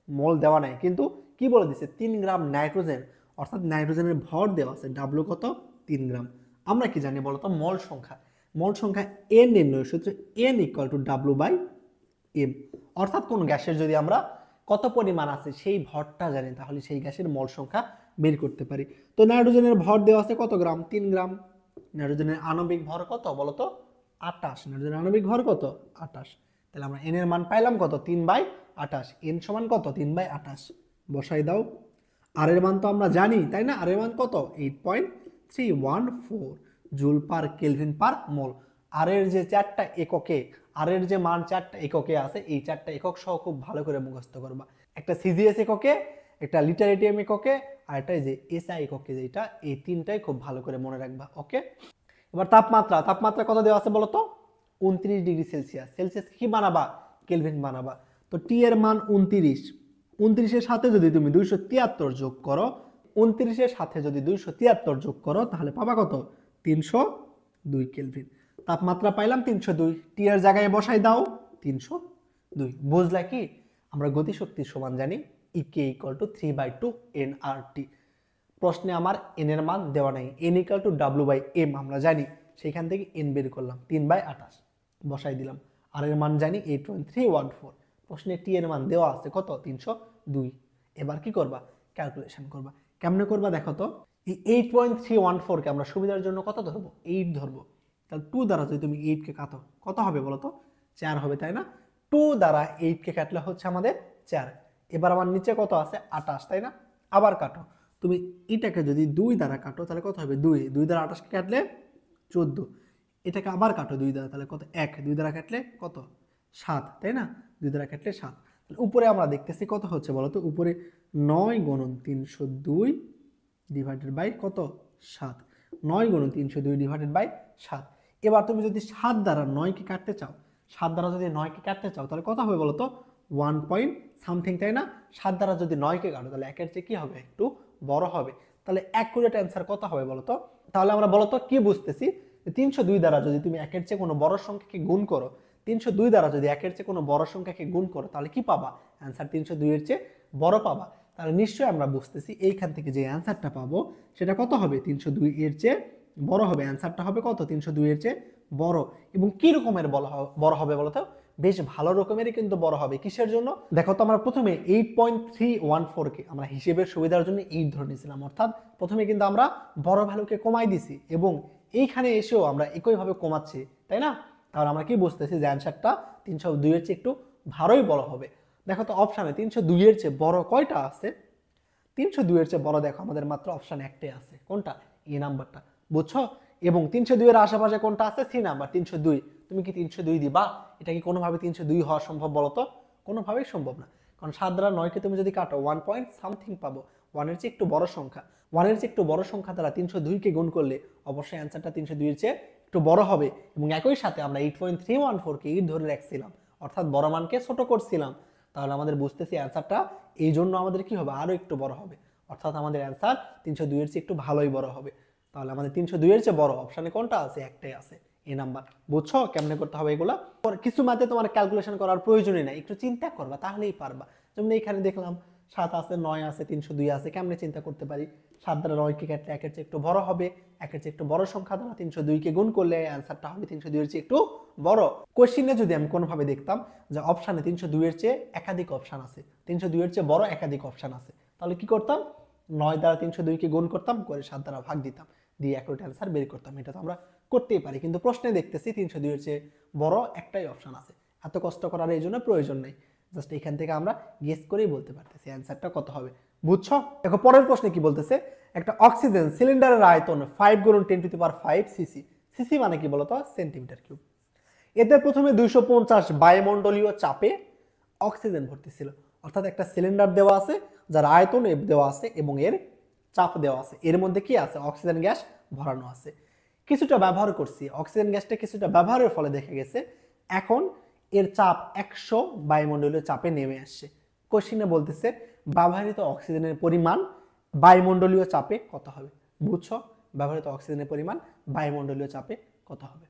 মোল দেওয়া নাই, কিন্তু কি বলে দিছে 3 গ্রাম নাইট্রোজেন, অর্থাৎ নাইট্রোজেনের ভর দেওয়া আছে W কত 3 গ্রাম। আমরা কি জানি বলতো মোল সংখ্যা, মোল সংখ্যা n নির্ণয়ের সূত্রে n = W/m, অর্থাৎ কোন গ্যাসের যদি আমরা কত পরিমাণ আছে সেই ভরটা জানি, তাহলে সেই গ্যাসের মোল সংখ্যা বের করতে পারি। তো নাইট্রোজেনের ভর দেওয়া আছে কত গ্রাম 3 গ্রাম, নাইট্রোজেনের আণবিক ভর কত বলতো 28, নাইট্রোজেনের আণবিক ভর কত 28। তাহলে আমরা n এর মান পাইলাম কত 3/28, n সমান কত 3/28 বসাই দাও। আর এর মান তো আমরা জানি, তাই না? আর এর মান কত 8.314 জুল পার কেলভিন পার মোল। আর এর যে 4টা এককে, আর এর যে মান 4টা এককে আছে, এই 4টা একক সহ খুব ভালো করে মুখস্থ করবা। একটা সিজিএস এককে, একটা লিটার এটিএম এককে, আর একটা যে এসআই এককে, যেটা এই তিনটাই খুব ভালো করে মনে রাখবা। ওকে, এবার তাপমাত্রা, তাপমাত্রা কত দেওয়া আছে বলতো 29°C। সেলসিয়াস কি বানাবা কেলভিন বানাবা। তো টি এর মান 29, 29-এর সাথে যদি তুমি 273 যোগ করো, 29-এর সাথে যদি 273 যোগ করো, তাহলে পাবা কত 302 কেলভিন। তাপমাত্রা পাইলাম 302, টি এর জায়গায় বসাই দাও 302। বুঝলা কি? আমরা গতিশক্তির সমান জানি ইকে = 3/2 nRT। প্রশ্নে আমার n এর মান দেওয়া নাই, n = W/m আমরা জানি, সেখান থেকে n বের করলাম 3/28 বসাই দিলাম। আর এর মান জানি 8.314। প্রশ্নে টি এর মান দেওয়া আছে কত 302। এবার কি করবা ক্যালকুলেশন করবা। কেমনে করবা দেখো তো, এই 8.314 কে আমরা সুবিধার জন্য কত ধরবো 8 ধরবো। তাহলে 2 দ্বারা যদি তুমি 8কে কাটো কত হবে বলো তো? 4 হবে, তাই না? 2 দ্বারা 8কে কাটলে হচ্ছে আমাদের 4। এবার আমার নিচে কত আছে? 28, তাই না? আবার কাটো, তুমি এটাকে যদি 2 দ্বারা কাটো তাহলে কত হবে? 2 2 দ্বারা 28কে কাটলে 14। এটাকে আবার কাটো 2 দ্বারা, তাহলে কত? 1 2 দ্বারা কাটলে কত? 7, তাই না? 2 দ্বারা কাটলে 7। তাহলে উপরে আমরা দেখতেছি কত হচ্ছে বলো তো? উপরে 9 গুণন 302 ডিভাইডেড বাই কত? 7। 9 গুণন 302 ডিভাইডেড বাই 7। এবার তুমি যদি 7 দ্বারা 9কে কাটতে চাও, 7 দ্বারা যদি 9কে কাটতে চাও তাহলে কত হবে বলো তো? 1 পয়েন্ট সামথিং, তাই না? 7 দ্বারা যদি 9কে কাটো তাহলে 1-এর চেয়ে কি হবে? একটু বড় হবে। তাহলে অ্যাকুরেট অ্যান্সার কত হবে বলো তো? তাহলে আমরা বলো তো কি বুঝতেছি? 302 দ্বারা যদি তুমি 1-এর চেয়ে কোনো বড় সংখ্যাকে গুণ করো, 302 দ্বারা যদি 1-এর চেয়ে কোনো বড় সংখ্যাকে গুণ করো তাহলে কি পাবা? অ্যান্সার 302 এর চেয়ে বড় পাবা। তাহলে নিশ্চয়ই আমরা বুঝতেছি এইখান থেকে যে অ্যান্সারটা পাবো সেটা কত হবে? 302 এর চেয়ে বড় হবে। অ্যান্সারটা হবে কত? 302 এর চেয়ে বড়। এবং কি রকমের বড় হবে বলো তো? বেশ ভালো রকমেরই কিন্তু বড় হবে। কিসের জন্য? দেখো তো, আমরা প্রথমে 8.314 কে আমরা হিসেবের সুবিধার জন্য 8 ধরে নিয়েছিলাম, অর্থাৎ প্রথমে কিন্তু আমরা বড় ভ্যালুকে কমাই দিছি এবং এইখানে এসেও আমরা একইভাবে কমাচ্ছি, তাই না? তাহলে আমরা কি বুঝতেছি যে অ্যান্সারটা 302 এর চেয়ে একটু ভালোই বড় হবে। দেখো তো অপশানে 302 এর চেয়ে বড় কয়টা আছে? 302 এর চেয়ে বড় দেখো আমাদের মাত্র অপশান একটাই আছে। কোনটা? এ নাম্বারটা, বুঝছো? এবং 302 এর আশেপাশে কোনটা আছে? C number 302। তুমি কি 302 দিবা? এটা কি কোনোভাবে 302 হওয়া সম্ভব বলো তো? কোনোভাবেই সম্ভব না। কারণ 7 দ্বারা 9কে তুমি যদি কাটো 1 পয়েন্ট সামথিং পাবো। 1 এর চেয়ে একটু বড় সংখ্যা, 1 এর চেয়ে একটু বড় সংখ্যা দ্বারা 302কে গুণ করলে অবশ্যই অ্যান্সারটা 302 এর চেয়ে একটু বড় হবে। এবং একই সাথে আমরা 8.314কে 8 ধরে রাখছিলাম, অর্থাৎ বড় মানকে ছোট করছিলাম। তাহলে আমাদের বুঝতেছি অ্যান্সারটা এই জন্য আমাদের কি হবে? আরো একটু বড় হবে, অর্থাৎ আমাদের অ্যান্সার 302 এর চেয়ে একটু ভালোই বড় হবে। তাহলে আমাদের 302 এর চেয়ে বড় অপশানে কোনটা আছে? একটাই আছে, এ নাম্বার। বুঝছো কেমনে করতে হবে এগুলা? কিছু মাত্রে তোমার ক্যালকুলেশন করার প্রয়োজনই নাই, একটু চিন্তা করবা তাহলেই পারবা। যেমন এইখানে দেখলাম 7 আছে, 9 আছে, 302 আছে, কেমনে চিন্তা করতে পারি? 7 দ্বারা 9কে কাটলে 1-এর চেয়ে একটু বড় হবে, 1-এর চেয়ে একটু বড় সংখ্যা দ্বারা 302কে গুণ করলে অ্যান্সারটা হবে 302 এর চেয়ে একটু বড়। কোশ্চেনে যদি আমি কোনোভাবে দেখতাম যে অপশানে 302 এর চেয়ে একাধিক অপশান আছে, 302 এর চেয়ে বড় একাধিক অপশান আছে, তাহলে কি করতাম? 9 দ্বারা 302কে গুণ করতাম, করে 7 দ্বারা ভাগ দিতাম, দিয়ে অ্যাকুরেট অ্যান্সার বের করতাম। এটা তো আমরা করতেই পারি, কিন্তু প্রশ্নে দেখতেছি 302 এর চেয়ে বড় একটাই অপশান আছে। এত কষ্ট করার এই জন্য প্রয়োজন নেই, জাস্ট এখান থেকে আমরা গেস করেই বলতে পারতেছি অ্যান্সারটা কত হবে। বুঝছো? দেখো পরের প্রশ্নে কি বলতেছে? একটা অক্সিজেন সিলিন্ডারের আয়তন 5 গুণন 10⁵ সিসি। সিসি মানে কি বলতো? Centimetre cube. এতে প্রথমে 250 বায়ুমণ্ডলীয় চাপে অক্সিজেন ভর্তি ছিল, অর্থাৎ একটা সিলিন্ডার দেওয়া আছে যার আয়তন দেওয়া আছে এবং এর চাপ দেওয়া আছে, এর মধ্যে কি আছে? অক্সিজেন গ্যাস ভরানো আছে। কিছুটা ব্যবহার করছি, অক্সিজেন গ্যাসটা কিছুটা ব্যবহারের ফলে দেখা গেছে এখন এর চাপ 100 বায়ুমণ্ডলীয় চাপে নেমে আসছে। কোশ্চিনে বলতেছে ব্যবহৃত অক্সিজেনের পরিমাণ বায়ুমণ্ডলীয় চাপে কত হবে। বুঝছো? ব্যবহৃত অক্সিজেনের পরিমাণ বায়ুমণ্ডলীয় চাপে কত হবে।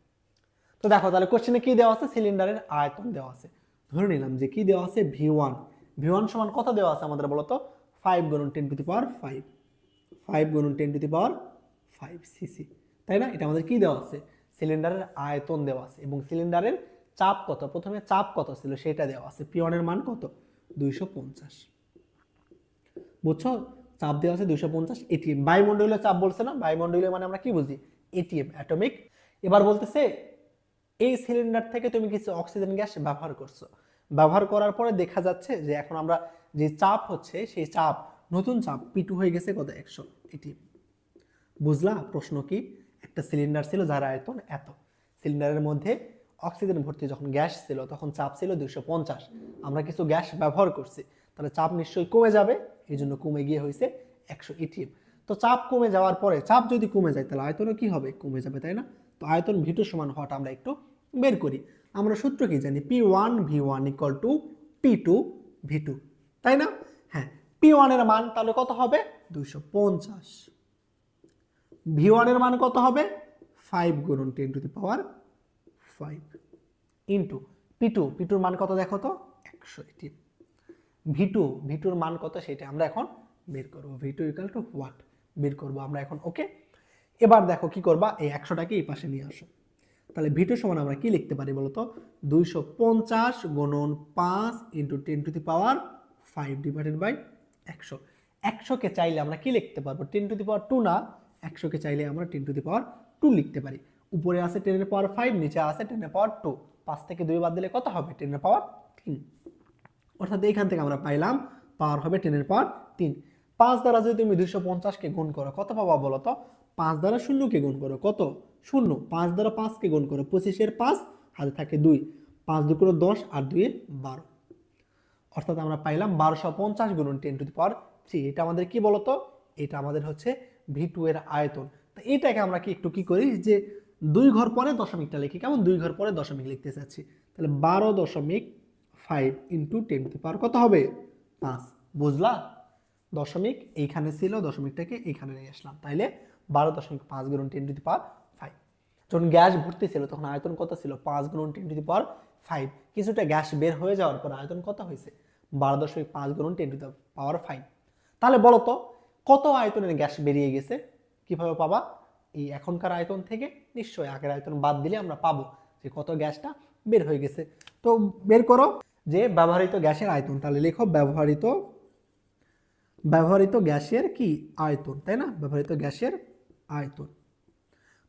তো দেখো তাহলে কোশ্চেনে কি দেওয়া আছে? সিলিন্ডারের আয়তন দেওয়া আছে। ধরে নিলাম যে কি দেওয়া আছে? V1। V1 সমান কত দেওয়া আছে আমাদের বলো তো? 5 গুণন 10⁵, 5 গুণন 10⁵ সিসি, তাই না? এটা আমাদের কি দেওয়া আছে? সিলিন্ডারের আয়তন দেওয়া আছে এবং সিলিন্ডারের চাপ কত? প্রথমে চাপ কত ছিল সেটা দেওয়া আছে। P1 এর মান কত? 250। বুঝছো? চাপ দেওয়া আছে 250 এটিএম। বায়ুমণ্ডলীয় চাপ বলছে না? বায়ুমণ্ডলীয় মানে আমরা কি বুঝি? ATM, atomic. এবার বলতেছে এই সিলিন্ডার থেকে তুমি কিছু অক্সিজেন গ্যাস ব্যবহার করছো, ব্যবহার করার পরে দেখা যাচ্ছে যে এখন আমরা যে চাপ হচ্ছে সেই চাপ, নতুন চাপ P2 হয়ে গেছে কত? 100 এটিএম। বুঝলা প্রশ্ন কি? একটা সিলিন্ডার ছিল যার আয়তন এত, সিলিন্ডারের মধ্যে অক্সিজেন ভর্তি যখন গ্যাস ছিল তখন চাপ ছিল 250। আমরা কিছু গ্যাস ব্যবহার করছি, তাহলে চাপ নিশ্চয়ই কমে যাবে, এই জন্য কমে গিয়ে হয়েছে 100 এটিএম। তো চাপ কমে যাওয়ার পরে, চাপ যদি কমে যায় তাহলে আয়তনও কি হবে? কমে যাবে, তাই না? তো আয়তন V2 সমান হওয়াটা আমরা একটু বের করি। আমরা সূত্র কি জানি? P1 V1 = P2 V2, তাই না? হ্যাঁ, P1 এর মান তাহলে কত হবে? 250। V1 এর মান কত হবে? 5 গুণন 10⁵ ইন্টু P2। P2 এর মান কত দেখো তো? 100 এটি। V2 এর মান কত সেটা আমরা এখন বের করব। V2 = হোয়াট বের করব আমরা এখন। ওকে, এবার দেখো কি করবা? এই 100টাকে এই পাশে নিয়ে আসো। তাহলে V2 সমান আমরা কি লিখতে পারি বলো তো? 250 গুণন 5 × 10⁵ ডিভাইডেড বাই 100। 100কে চাইলে আমরা কি লিখতে পারবো? 10⁻² না, 100কে চাইলে আমরা 10⁻² লিখতে পারি। উপরে আছে 10^5, নিচে আছে 10^2। 5 থেকে 2 বাদ দিলে কত হবে? 10^3। অর্থাৎ এখান থেকে আমরা পাইলাম পাওয়ার হবে 10^3। 5 দ্বারা যদি তুমি 250-কে গুণ করো কত পাবা বলো তো? 5 দ্বারা 0-কে গুণ করো কত? 0। 5 দ্বারা 5-কে গুণ করো 25-এর 5, হাতে থাকে 2। 5 2 করে 10 আর 2 এ 12। অর্থাৎ আমরা পাইলাম 1250 গুণন 10^3। এটা আমাদের কি বলতো? এটা আমাদের হচ্ছে V2 এর আয়তন। তো এটাকে আমরা কি করি যে 2 ঘর পরে দশমিকটা লিখি। কেমন? 2 ঘর পরে দশমিক লিখতে চাচ্ছি। তাহলে 12.5 ইন্টু 10^, কত হবে? 5। বুঝলা? দশমিক এইখানে ছিল, দশমিকটাকে এইখানে নিয়ে আসলাম, তাইলে 12.5 গুণন 10^5। যখন গ্যাস ভর্তি ছিল তখন আয়তন কত ছিল? 5 গুণন 10^5। কিছুটা গ্যাস বের হয়ে যাওয়ার পর আয়তন কত হয়েছে? 12.5 গুণন 10^5। তাহলে বলো তো কত আয়তনের গ্যাস বেরিয়ে গেছে? কিভাবে পাবা? এই এখনকার আয়তন থেকে নিশ্চয়ই আগের আয়তন বাদ দিলে আমরা পাবো যে কত গ্যাসটা বের হয়ে গেছে। তো বের করো যে ব্যবহৃত গ্যাসের আয়তন। তাহলে লেখো ব্যবহৃত গ্যাসের কি আয়তন, তাই না? ব্যবহৃত গ্যাসের আয়তন।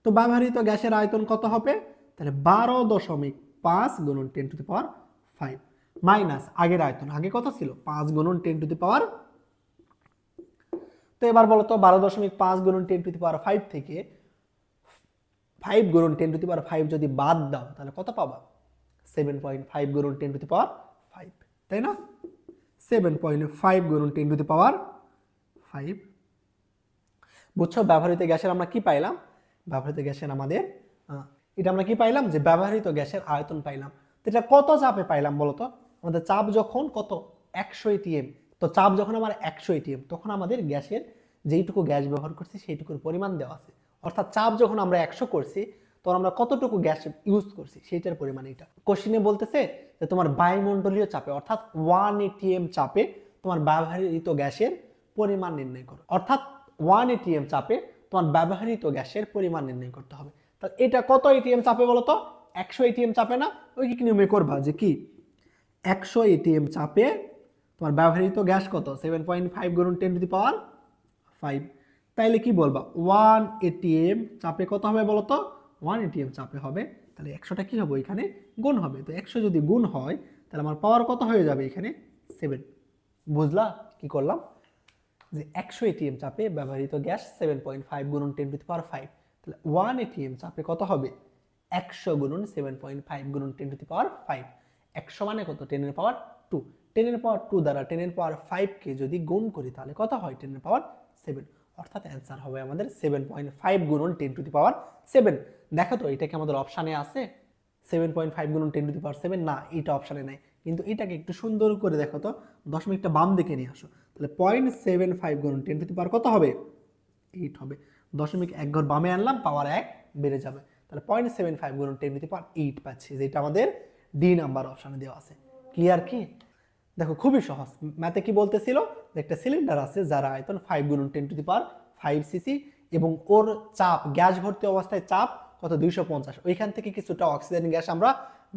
তো ব্যবহৃত গ্যাসের আয়তন কত হবে? তাহলে 12.5 গুণন 10^5 মাইনাস আগের আয়তন। আগে কত ছিল? 5 গুণন 10^। তো এবার বলো তো 12.5 গুণন 10^5 থেকে 5 গুণন 10^5 যদি বাদ দাও তাহলে কত পাবা? 7.5 গুণন 10^5, তাই না? 7.5 গুণন 10^5। বুঝছো? ব্যবহৃত গ্যাসের আমরা কি পাইলাম? ব্যবহৃত গ্যাসের আমাদের এটা আমরা কি পাইলাম? যে ব্যবহৃত গ্যাসের আয়তন পাইলাম। তো এটা কত চাপে পাইলাম বলতো? আমাদের চাপ যখন কত? 100 atm। তো চাপ যখন আমার 100 atm তখন আমাদের গ্যাসের যেইটুকু গ্যাস ব্যবহার করছি সেইটুকুর পরিমাণ দেওয়া আছে। অর্থাৎ চাপ যখন আমরা 100 করছি তখন আমরা কতটুকু গ্যাস ইউজ করছি সেইটার পরিমাণ এটা। কোশ্চেনে বলতেছে যে তোমার বায়ুমণ্ডলীয় চাপে অর্থাৎ 1 atm চাপে তোমার ব্যবহৃত গ্যাসের পরিমাণ নির্ণয় করো। অর্থাৎ 1 atm চাপে তোমার ব্যবহৃত গ্যাসের পরিমাণ নির্ণয় করতে হবে। তাহলে এটা কত atm চাপে বলো তো? 100 atm চাপে না? ওই কি নিয়মে করবা যে কি 100 atm চাপে তোমার ব্যবহৃত গ্যাস কত? 7.5 গুণন 10^5। তাইলে কি বলবা? 1 atm চাপে কত হবে বলো তো? 1 atm চাপে হবে। তাহলে 100টা কি হবে? এখানে গুণ হবে। তো 100 যদি গুণ হয় তাহলে আমার পাওয়ার কত হয়ে যাবে? এখানে 7। বুঝলা কি করলাম? যে 100 atm চাপে ব্যবহৃত গ্যাস 7.5 গুণন 10^5। তাহলে 1 atm চাপে কত হবে? 100 গুণন 7.5 গুণন 10^5। 100 মানে কত? 10^2। 10^2 দ্বারা 10^5 কে যদি গুণ করি তাহলে কত হয়? 10^7। অর্থাৎ অ্যান্সার হবে আমাদের 7.5 গুণন 10^7। দেখো তো এটা কি আমাদের অপশানে আছে? 7.5 গুণন 10^7 না, এটা অপশানে নাই। কিন্তু এটাকে একটু সুন্দর করে দেখো তো, দশমিকটা বাম দিকে নিয়ে আসো। তাহলে 0.75 গুণন 10^, কত হবে? 8 হবে। দশমিক এক ঘর বামে আনলাম, পাওয়ার 1 বেড়ে যাবে। তাহলে 0.75 গুণন 10^8 পাচ্ছি, যেটা আমাদের ডি নাম্বার অপশানে দেওয়া আছে। ক্লিয়ার কি? দেখো খুবই সহজ। ম্যাথে কি বলতেছিল? যে একটা সিলিন্ডার আছে যার আয়তন 5 গুণন 10^5 সিসি এবং ওর চাপ, গ্যাস ভর্তি অবস্থায় চাপ কত? 250। ওইখান থেকে কিছুটা অক্সিজেন গ্যাস আমরা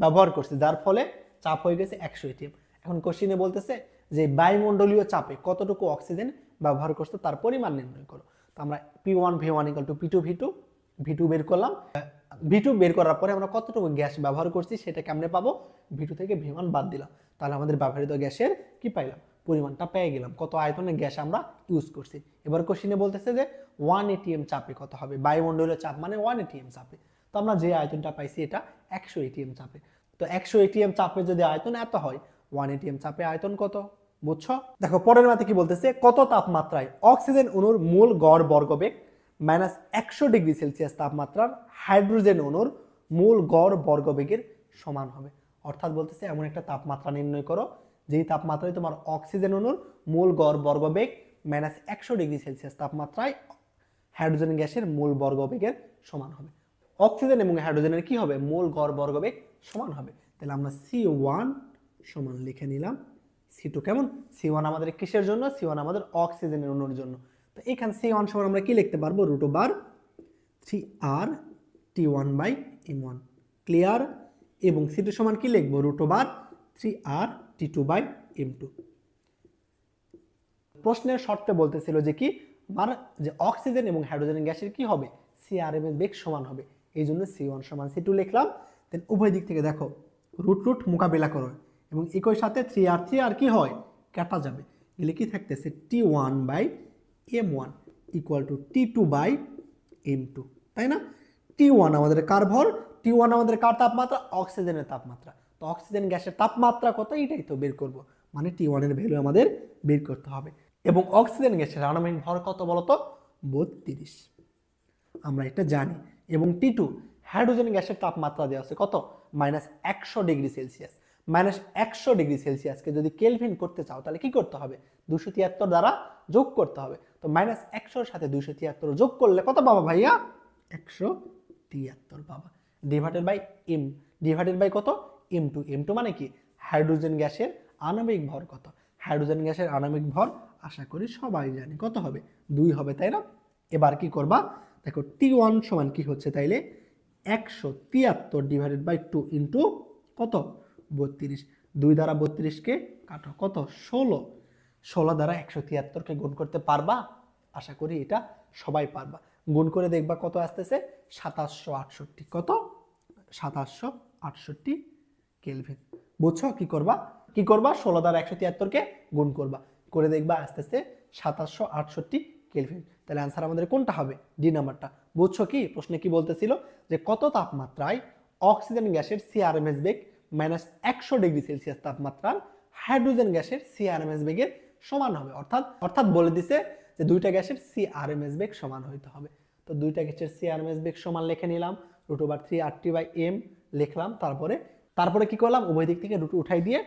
ব্যবহার করছি, যার ফলে চাপ হয়ে গেছে 100 atm। এখন কোশ্চিনে বলতেছে যে বায়ুমণ্ডলীয় চাপে কতটুকু অক্সিজেন ব্যবহার করছে তার পরিমাণ নির্ণয় করো। তো আমরা P1 V1 = P2 V2, V2 বের করলাম। V2 বের করার পরে আমরা কতটুকু গ্যাস ব্যবহার করছি সেটা কেমনে পাবো? V2 থেকে V1 বাদ দিলাম। তাহলে আমাদের ব্যবহৃত গ্যাসের কি পাইলাম? পরিমাণটা পেয়ে গেলাম, কত আয়তনের গ্যাস আমরা ইউজ করছি। এবার কোশ্চিনে বলতেছে যে 1 atm চাপে কত হবে? বায়ুমণ্ডলীয় চাপ মানে 1 atm চাপে। তো আমরা যে আয়তনটা পাইছি এটা 100 atm চাপে। তো 100 atm চাপে যদি আয়তন এত হয়, 1 atm চাপে আয়তন কত? বুঝছো? দেখো পরের মাতে কি বলতেছে? কত তাপমাত্রায় অক্সিজেন অণুর মূল গড় বর্গবেগ -100°C তাপমাত্রার হাইড্রোজেন অণুর মূল গড় বর্গবেগের সমান হবে। অর্থাৎ বলতেছে এমন একটা তাপমাত্রা নির্ণয় করো যেই তাপমাত্রায় তোমার অক্সিজেন অণুর মূল গড় বর্গবেগ -100°C তাপমাত্রায় হাইড্রোজেন গ্যাসের মূল বর্গবেগের সমান হবে। অক্সিজেন এবং হাইড্রোজেনের কি হবে? মূল গড় বর্গবেগ সমান হবে। তাহলে আমরা C1 সমান লিখে নিলাম। C2 কেমন? C1 আমাদের কিসের জন্য? C1 আমাদের অক্সিজেনের অণুর জন্য। তো এখানে C1 সমান আমরা কি লিখতে পারবো? √3r T1/m1। ক্লিয়ার? এবং C2 সমান কি লিখবো? √3r T2/m2। প্রশ্নের শর্তে বলতেছিল যে কি আমার যে অক্সিজেন এবং হাইড্রোজেন গ্যাসের কি হবে? CRMS বেগ সমান হবে। এই জন্য C1 সমান C2 লিখলাম। দেন উভয় দিক থেকে দেখো রুট রুট মোকাবিলা করো এবং একই সাথে 3 আর কি হয় কাটা যাবে, এগুলি কি থাকতেছে T1/m1 ইকুয়াল টু T2/m2, তাই না? T1 আমাদের কার ভর, T1 আমাদের কার তাপমাত্রা, অক্সিজেনের তাপমাত্রা। তো অক্সিজেন গ্যাসের তাপমাত্রা কত এটাই তো বের করব, মানে T1 এর ভ্যালু আমাদের বের করতে হবে। এবং অক্সিজেন গ্যাসের আণবিক ভর কত বলতো, 32, আমরা এটা জানি। এবং T2 হাইড্রোজেন গ্যাসের তাপমাত্রা দেওয়া আছে কত, -100 ডিগ্রি সেলসিয়াস। -100 ডিগ্রি সেলসিয়াসকে যদি কেলভিন করতে চাও তাহলে কি করতে হবে, 273 দ্বারা যোগ করতে হবে। তো -100 সাথে 273 যোগ করলে কত পাবা ভাইয়া, 173 পাবা। Divided by m, divided by কত, m2। m2 মানে কি, হাইড্রোজেন গ্যাসের আণবিক ভর কত, হাইড্রোজেন গ্যাসের আণবিক ভর আশা করি সবাই জানি কত হবে, 2 হবে, তাই না? এবার কি করবা, দেখো T1 সমান কি হচ্ছে তাইলে 173 ডিভাইডেড বাই 2 ইন্টু কত, 32। 2 দ্বারা 32কে কাটো, কত, 16। 16 দ্বারা 173কে গুণ করতে পারবা, আশা করি এটা সবাই পারবা। গুণ করে দেখবা কত আসতেছে, 2768। কত, 2768 কেলভিন। বুঝছো কি করবা, কি করবা, 16 দ্বারা 173কে গুণ করবা, করে দেখবা আসতেছে 2768 কেলভিন। তাহলে অ্যান্সার আমাদের কোনটা হবে, ডি নাম্বারটা। বুঝছো কি প্রশ্নে কি বলতেছিল, যে কত তাপমাত্রায় অক্সিজেন গ্যাসের সিআরএমএস বেগ -100 ডিগ্রি সেলসিয়াস তাপমাত্রার হাইড্রোজেন গ্যাসের সিআরএমএস বেগের সমান হবে। অর্থাৎ বলে দিছে যে দুইটা গ্যাসের সিআরএমএস বেগ সমান হইতে হবে। তো দুইটা গ্যাসের সিআরএমএস বেগ সমান লিখে নিলাম, √3RT/m লিখলাম। তারপরে কি করলাম, উভয় দিক থেকে রুট উঠাই দিয়ে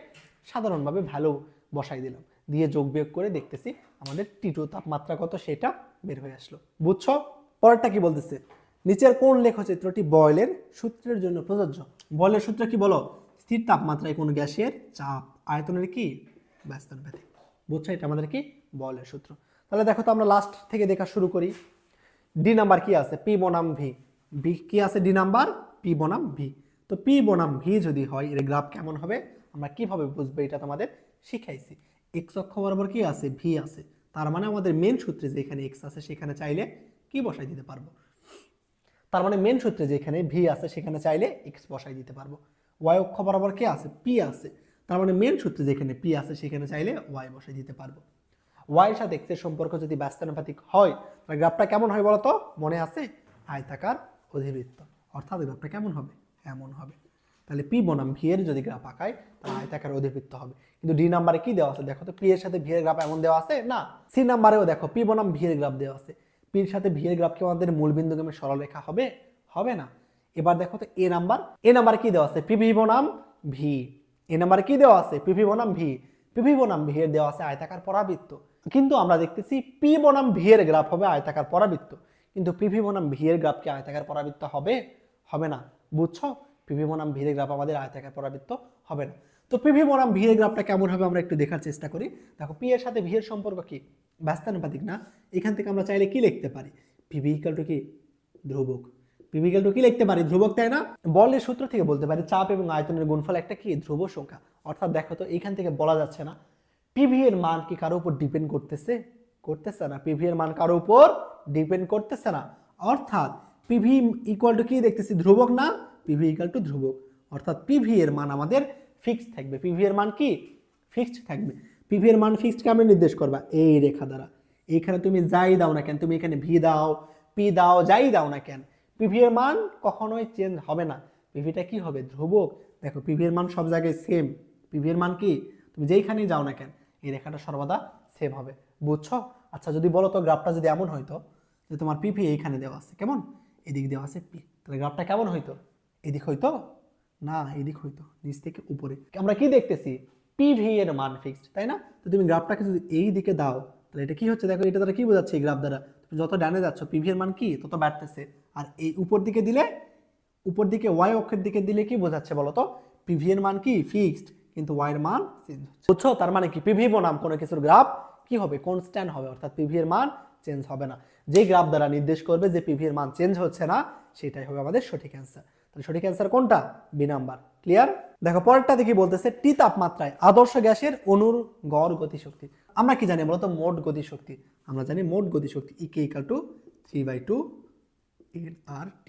সাধারণভাবে ভ্যালু বসাই দিলাম, দিয়ে যোগ বিয়োগ করে দেখতেছি আমাদের T2 তাপমাত্রা কত সেটা বের হয়ে আসলো। বুঝছো? পরেরটা কি বলতেছে, নিচের কোন লেখচিত্রটি বয়লের সূত্রের জন্য প্রযোজ্য? বয়লের সূত্র কি বলো, স্থির তাপমাত্রায় কোন গ্যাসের চাপ আয়তনের কি ব্যস্তানুপাতিক। বুঝছো, এটা আমাদের কি বয়লের সূত্র। তাহলে দেখো তো আমরা লাস্ট থেকে দেখা শুরু করি। ডি নাম্বার কি আছে, P বনাম V। কি আছে ডি নাম্বার, P বনাম V। তো P বনাম V যদি হয় এর গ্রাফ কেমন হবে আমরা কিভাবে বুঝবো, এটা তোমাদের শিখাইছি। x অক্ষ বরাবর কি আছে, V আছে, তার মানে আমাদের মেন সূত্রে যেখানে x আছে সেখানে চাইলে কি বসাই দিতে পারবো, তার মানে মেন সূত্রে যেখানে V আছে সেখানে চাইলে x বসাই দিতে পারবো। y অক্ষ বরাবর কি আছে, P আছে, তার মানে মেন সূত্রে যেখানে P আছে সেখানে চাইলে y বসাই দিতে পারবো। y এর সাথে x এর সম্পর্ক যদি ব্যস্তানুপাতিক হয় তাহলে গ্রাফটা কেমন হয় বলতো, মনে আছে, আয়তাকার অধিবৃত্ত। অর্থাৎ গ্রাফটা কেমন হবে, এমন হবে। তাহলে P বনাম V এর যদি গ্রাফ আঁকায় তাহলে আয়তাকার অধিবৃত্ত হবে। কিন্তু ডি নাম্বারে কি দেওয়া আছে দেখো তো, P এর সাথে V এর গ্রাফ এমন দেওয়া আছে না। সি নাম্বারেও দেখো P বনাম V এর গ্রাফ দেওয়া আছে, P এর সাথে V এর গ্রাফ কি আমাদের মূল বিন্দুগামী সরলরেখা হবে, হবে না। এবার দেখো তো এ নাম্বার কি দেওয়া আছে, PV বনাম V। এ নাম্বারে কি দেওয়া আছে, PV বনাম V। PV বনাম V এর দেওয়া আছে আয়তাকার পরাবৃত্ত, কিন্তু আমরা দেখতেছি P বনাম V এর গ্রাফ হবে আয়তাকার পরাবৃত্ত, কিন্তু PV বনাম V এর গ্রাফ কি আয়তাকার পরাবৃত্ত হবে, হবে না। বুঝছো, PV বনাম V এর গ্রাফ আমাদের আয়তাকার পরাবৃত্ত হবে না। তো PV বনাম V এর গ্রাফটা কেমন হবে আমরা একটু দেখার চেষ্টা করি। দেখো P এর সাথে V এর সম্পর্ক কি, ব্যস্তানুপাতিক না। এখান থেকে আমরা চাইলে কি লিখতে পারি, PV ইকুয়াল টু কি, ধ্রুবক। PV ইকুয়াল টু কি লিখতে পারি, ধ্রুবক, তাই না। বলের সূত্র থেকে বলতে পারি চাপ এবং আয়তনের গুণফল একটা কি, ধ্রুব সংখ্যা। অর্থাৎ দেখো তো এখান থেকে বলা যাচ্ছে না PV এর মান কি কারো উপর ডিপেন্ড করতেছে না। PV এর মান কারো উপর ডিপেন্ড করতেছে না। অর্থাৎ PV ইকুয়াল টু কি দেখতেছি, ধ্রুবক না, PV ইকুয়াল টু ধ্রুবক। অর্থাৎ PV এর মান আমাদের ফিক্সড থাকবে। PV এর মান কি ফিক্সড থাকবে। PV এর মান ফিক্সড কেমন নির্দেশ করবা, এই রেখা দ্বারা। এইখানে তুমি যাই দাও না কেন, তুমি এখানে V দাও, P দাও, যাই দাও না কেন, PV এর মান কখনোই চেঞ্জ হবে না। PVটা কি হবে, ধ্রুবক। দেখো PV এর মান সব জায়গায় সেম। PV এর মান কি, তুমি যেইখানেই যাও না কেন এই রেখাটা সর্বদা সেম হবে। বুঝছো? আচ্ছা যদি বলো তো গ্রাফটা যদি এমন হইতো যে তোমার PV এইখানে দেওয়া আছে, কেমন, এদিক দেওয়া আছে P, তাহলে গ্রাফটা কেমন হইতো, এদিক হইতো না, এদিক হইতো, নিচ থেকে উপরে। আমরা কি দেখতেছি, PV এর মান ফিক্সড, তাই না। তো তুমি গ্রাফটাকে যদি এই দিকে দাও তাহলে এটা কি হচ্ছে, দেখো এটা দ্বারা কি বোঝাচ্ছে, এই গ্রাফ দ্বারা তুমি যত ডানে যাচ্ছ PV এর মান কি তত বাড়তেছে। আর এই উপর দিকে দিলে, উপর দিকে y অক্ষের দিকে দিলে কি বোঝাচ্ছে বলো তো, PV এর মান কি ফিক্সড, কিন্তু y এর মান চেঞ্জ হচ্ছে। বুঝছো, তার মানে কি PV বনাম কোনো কিছুর গ্রাফ কি হবে, কনস্ট্যান্ট হবে। অর্থাৎ PV এর মান চেঞ্জ হবে না। যে গ্রাফ দ্বারা নির্দেশ করবে যে PV এর মান চেঞ্জ হচ্ছে না সেটাই হবে আমাদের সঠিক অ্যান্সার। তাহলে সঠিক অ্যান্সার কোনটা, বি নাম্বার। ক্লিয়ার? দেখো পরেরটা দেখি বলতেছে T তাপমাত্রায় আদর্শ গ্যাসের অণুর গড় গতিশক্তি। আমরা কি জানি বলতো, মোট গতিশক্তি। আমরা জানি মোট গতিশক্তি E = 3/2 nRT।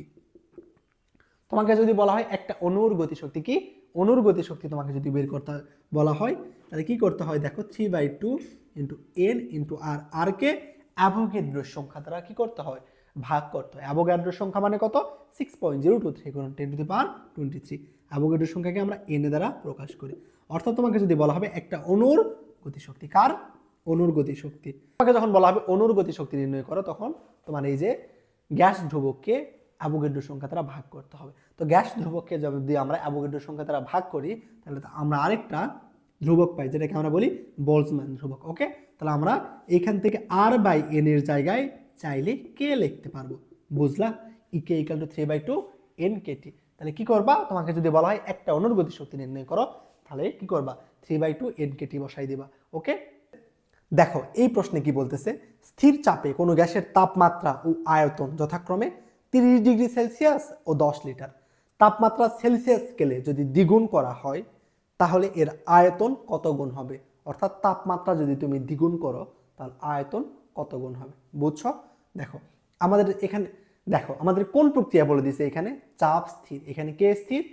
তোমাকে যদি বলা হয় একটা অণুর গতিশক্তি, কি অণুর গতিশক্তি তোমাকে যদি বের করতে বলা হয়, তাহলে কি করতে হয় দেখো 3/2 ইন্টু এন ইন্টু আর, আর কে অ্যাভোগাড্রোর সংখ্যা দ্বারা কি করতে হয়, ভাগ করতে হয়। অ্যাভোগাড্রোর সংখ্যা মানে কত, 6.023 গুণন 10⁻23। অ্যাভোগাড্রোর সংখ্যাকে আমরা এন দ্বারা প্রকাশ করি। অর্থাৎ তোমাকে যদি বলা হবে একটা অণুর গতিশক্তি, কার, অণুর গতিশক্তি, তোমাকে যখন বলা হবে অণুর গতিশক্তি নির্ণয় করো, তখন তোমার এই যে গ্যাস ধ্রুবককে অ্যাভোগাড্রোর সংখ্যা দ্বারা ভাগ করতে হবে। তো গ্যাস ধ্রুবককে যদি আমরা অ্যাভোগাড্রোর সংখ্যা দ্বারা ভাগ করি, তাহলে আমরা আরেকটা ধ্রুবক পাই, যেটাকে আমরা বলি বোলজম্যান ধ্রুবক। ওকে, তাহলে আমরা এখান থেকে R/N এর জায়গায় চাইলে কে লিখতে পারবো, বুঝলা, ইকে ইকুয়াল টু 3/2 NKT। তাহলে কি করবা, তোমাকে যদি বলা হয় একটা অণুর গতিশক্তি নির্ণয় করো, তাহলে কি করবা, 3/2 NKT বসাই দিবা। ওকে, দেখো এই প্রশ্নে কি বলতেছে, স্থির চাপে কোনো গ্যাসের তাপমাত্রা ও আয়তন যথাক্রমে 30 ডিগ্রি সেলসিয়াস ও 10 লিটার। তাপমাত্রা সেলসিয়াস স্কেলে যদি দ্বিগুণ করা হয়, তাহলে এর আয়তন কত গুণ হবে। অর্থাৎ তাপমাত্রা যদি তুমি দ্বিগুণ করো, তাহলে আয়তন কত গুণ হবে, বুঝছো। দেখো আমাদের এখানে, দেখো আমাদের কোন প্রক্রিয়া বলে দিছে, এখানে চাপ স্থির, এখানে কে স্থির,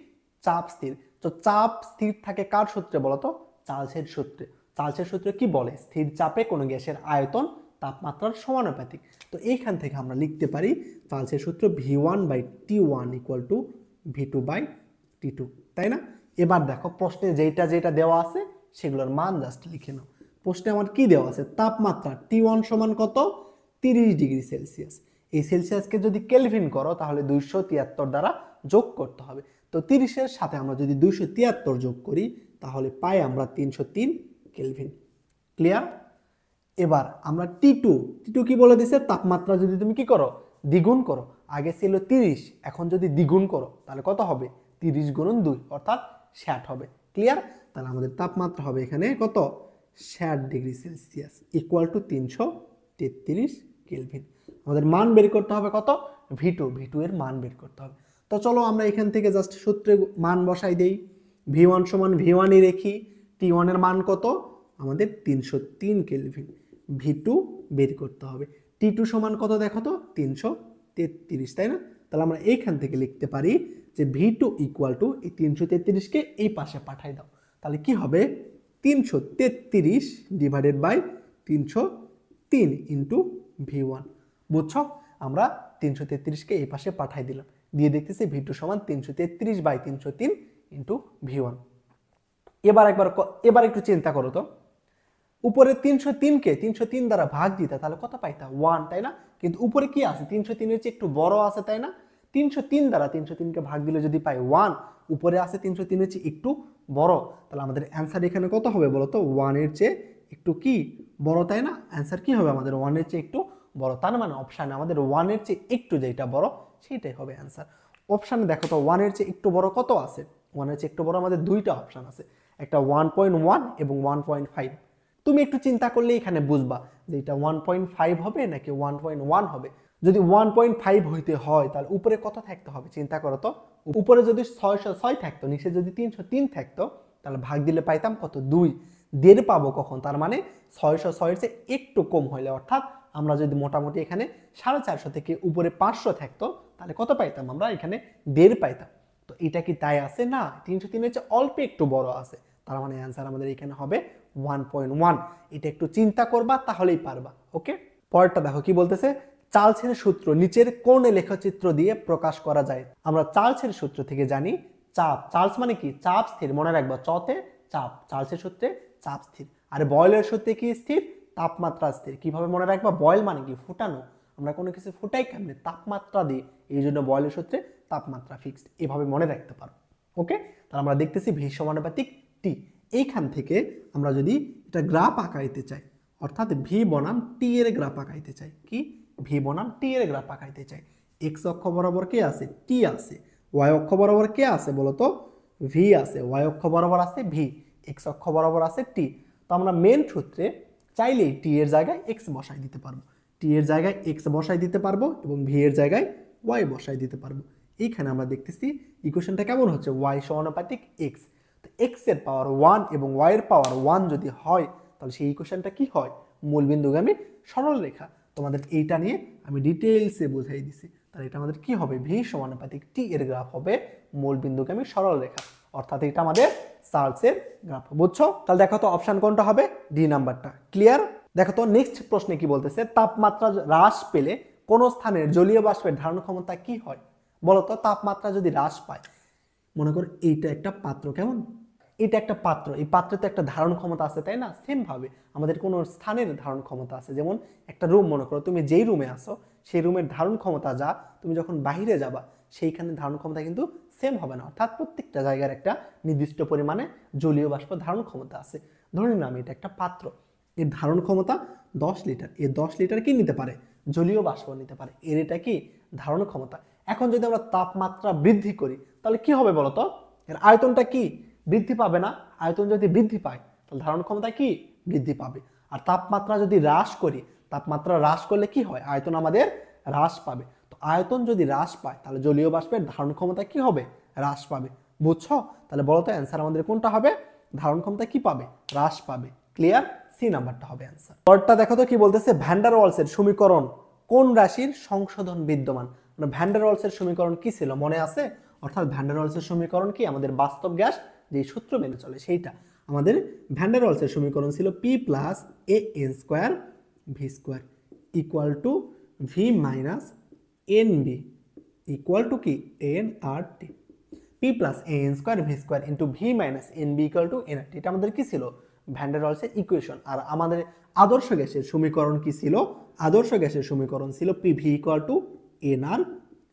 চাপ স্থির। তো চাপ স্থির থাকে কার সূত্রে বলতো, চার্লসের সূত্রে। চার্লসের সূত্রে কি বলে, স্থির চাপে কোনো গ্যাসের আয়তন তাপমাত্রার সমানুপাতিক। তো এইখান থেকে আমরা লিখতে পারি চার্লসের সূত্র V1/T1 ইকুয়াল টু V2/T2, তাই না। এবার দেখো প্রশ্নে যেটা যেটা দেওয়া আছে সেগুলোর মান জাস্ট লিখে নাও। প্রশ্নে আমার কি দেওয়া আছে, তাপমাত্রা T1 সমান কত, 30 ডিগ্রি সেলসিয়াস। এই সেলসিয়াসকে যদি কেলভিন করো, তাহলে 273 দ্বারা যোগ করতে হবে। তো 30-এর সাথে আমরা যদি 273 যোগ করি, তাহলে পাই আমরা 303 কেলভিন। ক্লিয়ার। এবার আমরা T2 কি বলে দিছে, তাপমাত্রা যদি তুমি কি করো, দ্বিগুণ করো, আগে ছিল 30, এখন যদি দ্বিগুণ করো তাহলে কত হবে, 30 গুণন 2 অর্থাৎ 60 হবে। ক্লিয়ার। তাহলে আমাদের তাপমাত্রা হবে এখানে কত, 60 degree Celsius equal to 333 kelvin. আমাদের মান বের করতে হবে কত, V2 এর মান বের করতে হবে। তো চলো আমরা এখান থেকে জাস্ট সূত্রে মান বসাই দেই। V1 সমান V1 রেখি, T1 এর মান কত, আমাদের 303 কেলভিন। V2 বের করতে হবে। T2 সমান কত দেখো তো, 333, তাই না। তাহলে আমরা এইখান থেকে লিখতে পারি যে V2 ইকুয়াল টু এই 333কে এই পাশে পাঠাই দাও, তাহলে কি হবে, 333 ডিভাইডেড বাই 303 ইন্টু V1। বুঝছো, আমরা 333কে এই পাশে পাঠাই দিলাম, দিয়ে দেখতেছি V2 সমান 333/303 ইন্টু V1। এবার একটু চিন্তা করো তো, উপরে 303কে 303 দ্বারা ভাগ দিতে তাহলে কত পাইতা, 1, তাই না। কিন্তু উপরে কি আছে, 303-এর চেয়ে একটু বড় আছে, তাই না। 303 দ্বারা 303কে ভাগ দিলে যদি পাই 1, উপরে আছে 303-এর চেয়ে একটু বড়, তাহলে আমাদের অ্যান্সার এখানে কত হবে বলো তো, 1-এর চেয়ে একটু কি বড়, তাই না। অ্যান্সার কি হবে আমাদের, 1-এর চেয়ে একটু বড়। তার মানে অপশানে আমাদের 1-এর চেয়ে একটু যেটা বড় সেইটাই হবে অ্যান্সার। অপশানে দেখো তো 1-এর চেয়ে একটু বড় কত আছে, 1-এর চেয়ে একটু বড় আমাদের দুইটা অপশান আছে, একটা 1.1 এবং 1.5। তুমি একটু চিন্তা করলে এখানে বুঝবা যে এটা 1.5 হবে নাকি 1.1 হবে। যদি 1.5 হইতে হয় তাহলে উপরে কত থাকতে হবে, চিন্তা করো তো। উপরে যদি 606 থাকতো, নিচে যদি 303 থাকতো, তাহলে ভাগ দিলে পাইতাম কত, 2। 1.5 পাবো কখন, তার মানে 606-এর চেয়ে একটু কম হইলে, অর্থাৎ আমরা যদি মোটামুটি এখানে 450 থেকে উপরে 500 থাকতো, তাহলে কত পাইতাম আমরা, এখানে 1.5 পাইতাম। তো এটা কি তাই আছে না, 303-এর চেয়ে অল্প একটু বড় আছে, তার মানে অ্যান্সার আমাদের এখানে হবে 1.1। এটা একটু চিন্তা করবা তাহলেই পারবা। ওকে, পরেরটা দেখো কি বলতেছে, চার্লসের সূত্র নিচের কোন লেখচিত্র দিয়ে প্রকাশ করা যায়। আমরা চার্লসের সূত্র থেকে জানি চাপ, চার্লস মানে কি, চাপ স্থির, মনে রাখবা, চতে চাপ, চার্লসের সূত্রে চাপ স্থির। আর বয়েলের সূত্রে কি স্থির, তাপমাত্রা স্থির। কিভাবে মনে রাখবা, বয়েল মানে কি, ফুটানো, আমরা কোনো কিছু ফুটাই কেমনে, তাপমাত্রা দিয়ে, এই জন্য বয়েলের সূত্রে তাপমাত্রা ফিক্সড, এভাবে মনে রাখতে পারো। ওকে, তাহলে আমরা দেখতেছি ভি সমানুপাতিক টি। এইখান থেকে আমরা যদি এটা গ্রাফ আঁকাইতে চাই, অর্থাৎ ভি বনাম টি এর গ্রাফ আঁকাইতে চাই, কি ভি বনাম টি এর গ্রাফ আঁকাইতে চাই, এক্স অক্ষ বরাবর কে আছে, টি আছে, ওয়াই অক্ষ বরাবর কে আছে বলতো, ভি আছে, ওয়াই অক্ষ বরাবর আছে ভি, এক্স অক্ষ বরাবর আছে টি। তো আমরা মেন সূত্রে চাইলেই টি এর জায়গায় এক্স বসাই দিতে পারবো, টি এর জায়গায় এক্স বসাই দিতে পারবো এবং ভি এর জায়গায় ওয়াই বসাই দিতে পারবো। এইখানে আমরা দেখতেছি ইকুয়েশনটা কেমন হচ্ছে, ওয়াই সমানুপাতিক এক্স। তো এক্স এর পাওয়ার 1 এবং ওয়াই এর পাওয়ার 1 যদি হয়, তাহলে সেই ইকুয়েশনটা কি হয়, মূলবিন্দুগামী সরল রেখা। তোমাদের এইটা নিয়ে আমি ডিটেইলসে বুঝাই দিছি, তাহলে এটা আমাদের কি হবে, ভি সমানুপাতিক টি এর গ্রাফ হবে মূল বিন্দুগামী সরল রেখা, অর্থাৎ এটা আমাদের চার্লসের গ্রাফ। বুঝছো? তাহলে দেখো তো অপশন কোনটা হবে, ডি নাম্বারটা। ক্লিয়ার? দেখো তো নেক্সট প্রশ্নে কি বলতেছে, তাপমাত্রা হ্রাস পেলে কোন স্থানের জলীয় বাষ্পের ধারণ ক্ষমতা কি হয়? বলতো তাপমাত্রা যদি হ্রাস পায়, মনে করো এইটা একটা পাত্র, কেমন, এটা একটা পাত্র, এই পাত্রে তো একটা ধারণ ক্ষমতা আছে, তাই না? সেম ভাবে আমাদের কোন স্থানের ধারণ ক্ষমতা আছে, যেমন একটা রুম, মনে করো তুমি যেই রুমে আসো সেই রুমের ধারণ ক্ষমতা যা, তুমি যখন বাইরে যাবা সেইখানে ধারণ ক্ষমতা কিন্তু সেম হবে না, অর্থাৎ প্রত্যেকটা জায়গার একটা নির্দিষ্ট পরিমাণে জলীয় বাষ্প ধারণ ক্ষমতা আছে। ধরে নিলাম এটা একটা পাত্র, এর ধারণ ক্ষমতা 10 লিটার, এর 10 লিটার কি নিতে পারে, জলীয় বাষ্প নিতে পারে, এর এটা কি ধারণ ক্ষমতা। এখন যদি আমরা তাপমাত্রা বৃদ্ধি করি তাহলে কি হবে বলতো, এর আয়তনটা কি বৃদ্ধি পাবে না? আয়তন যদি বৃদ্ধি পায় তাহলে ধারণ ক্ষমতা কি বৃদ্ধি পাবে। আর তাপমাত্রা যদি হ্রাস করি, তাপমাত্রা হ্রাস করলে কি হয়, আয়তন আমাদের হ্রাস পাবে। তো আয়তন যদি হ্রাস পায় তাহলে জলীয় বাষ্পের ধারণ ক্ষমতা কি হবে, হ্রাস পাবে। বুঝছো? তাহলে বলো তো অ্যান্সার আমাদের কোনটা হবে, ধারণ ক্ষমতা কি পাবে, হ্রাস পাবে। ক্লিয়ার? সি নাম্বারটা হবে অ্যান্সার। পরেরটা দেখো তো কি বলতেছে, ভ্যান ডার ওয়ালসের সমীকরণ কোন রাশির সংশোধন বিদ্যমান? মানে ভ্যান ডার ওয়ালসের সমীকরণ কি ছিল মনে আছে? অর্থাৎ ভ্যান ডার ওয়ালসের সমীকরণ কি, আমাদের বাস্তব গ্যাস যে সূত্র মেনে চলে সেইটা। আমাদের ভ্যান ডার ওয়ালসের সমীকরণ ছিল P plus A N square V square equal to V minus N B equal to কি N R T. P plus A N square V square into V minus N B equal to N R T. এটা আমাদের কি ছিল, van der ওয়ালসের equation. আর আমাদের আদর্শ গ্যাসের সমীকরণ কি ছিল, আদর্শ গ্যাসের সমীকরণ ছিল P V equal to N R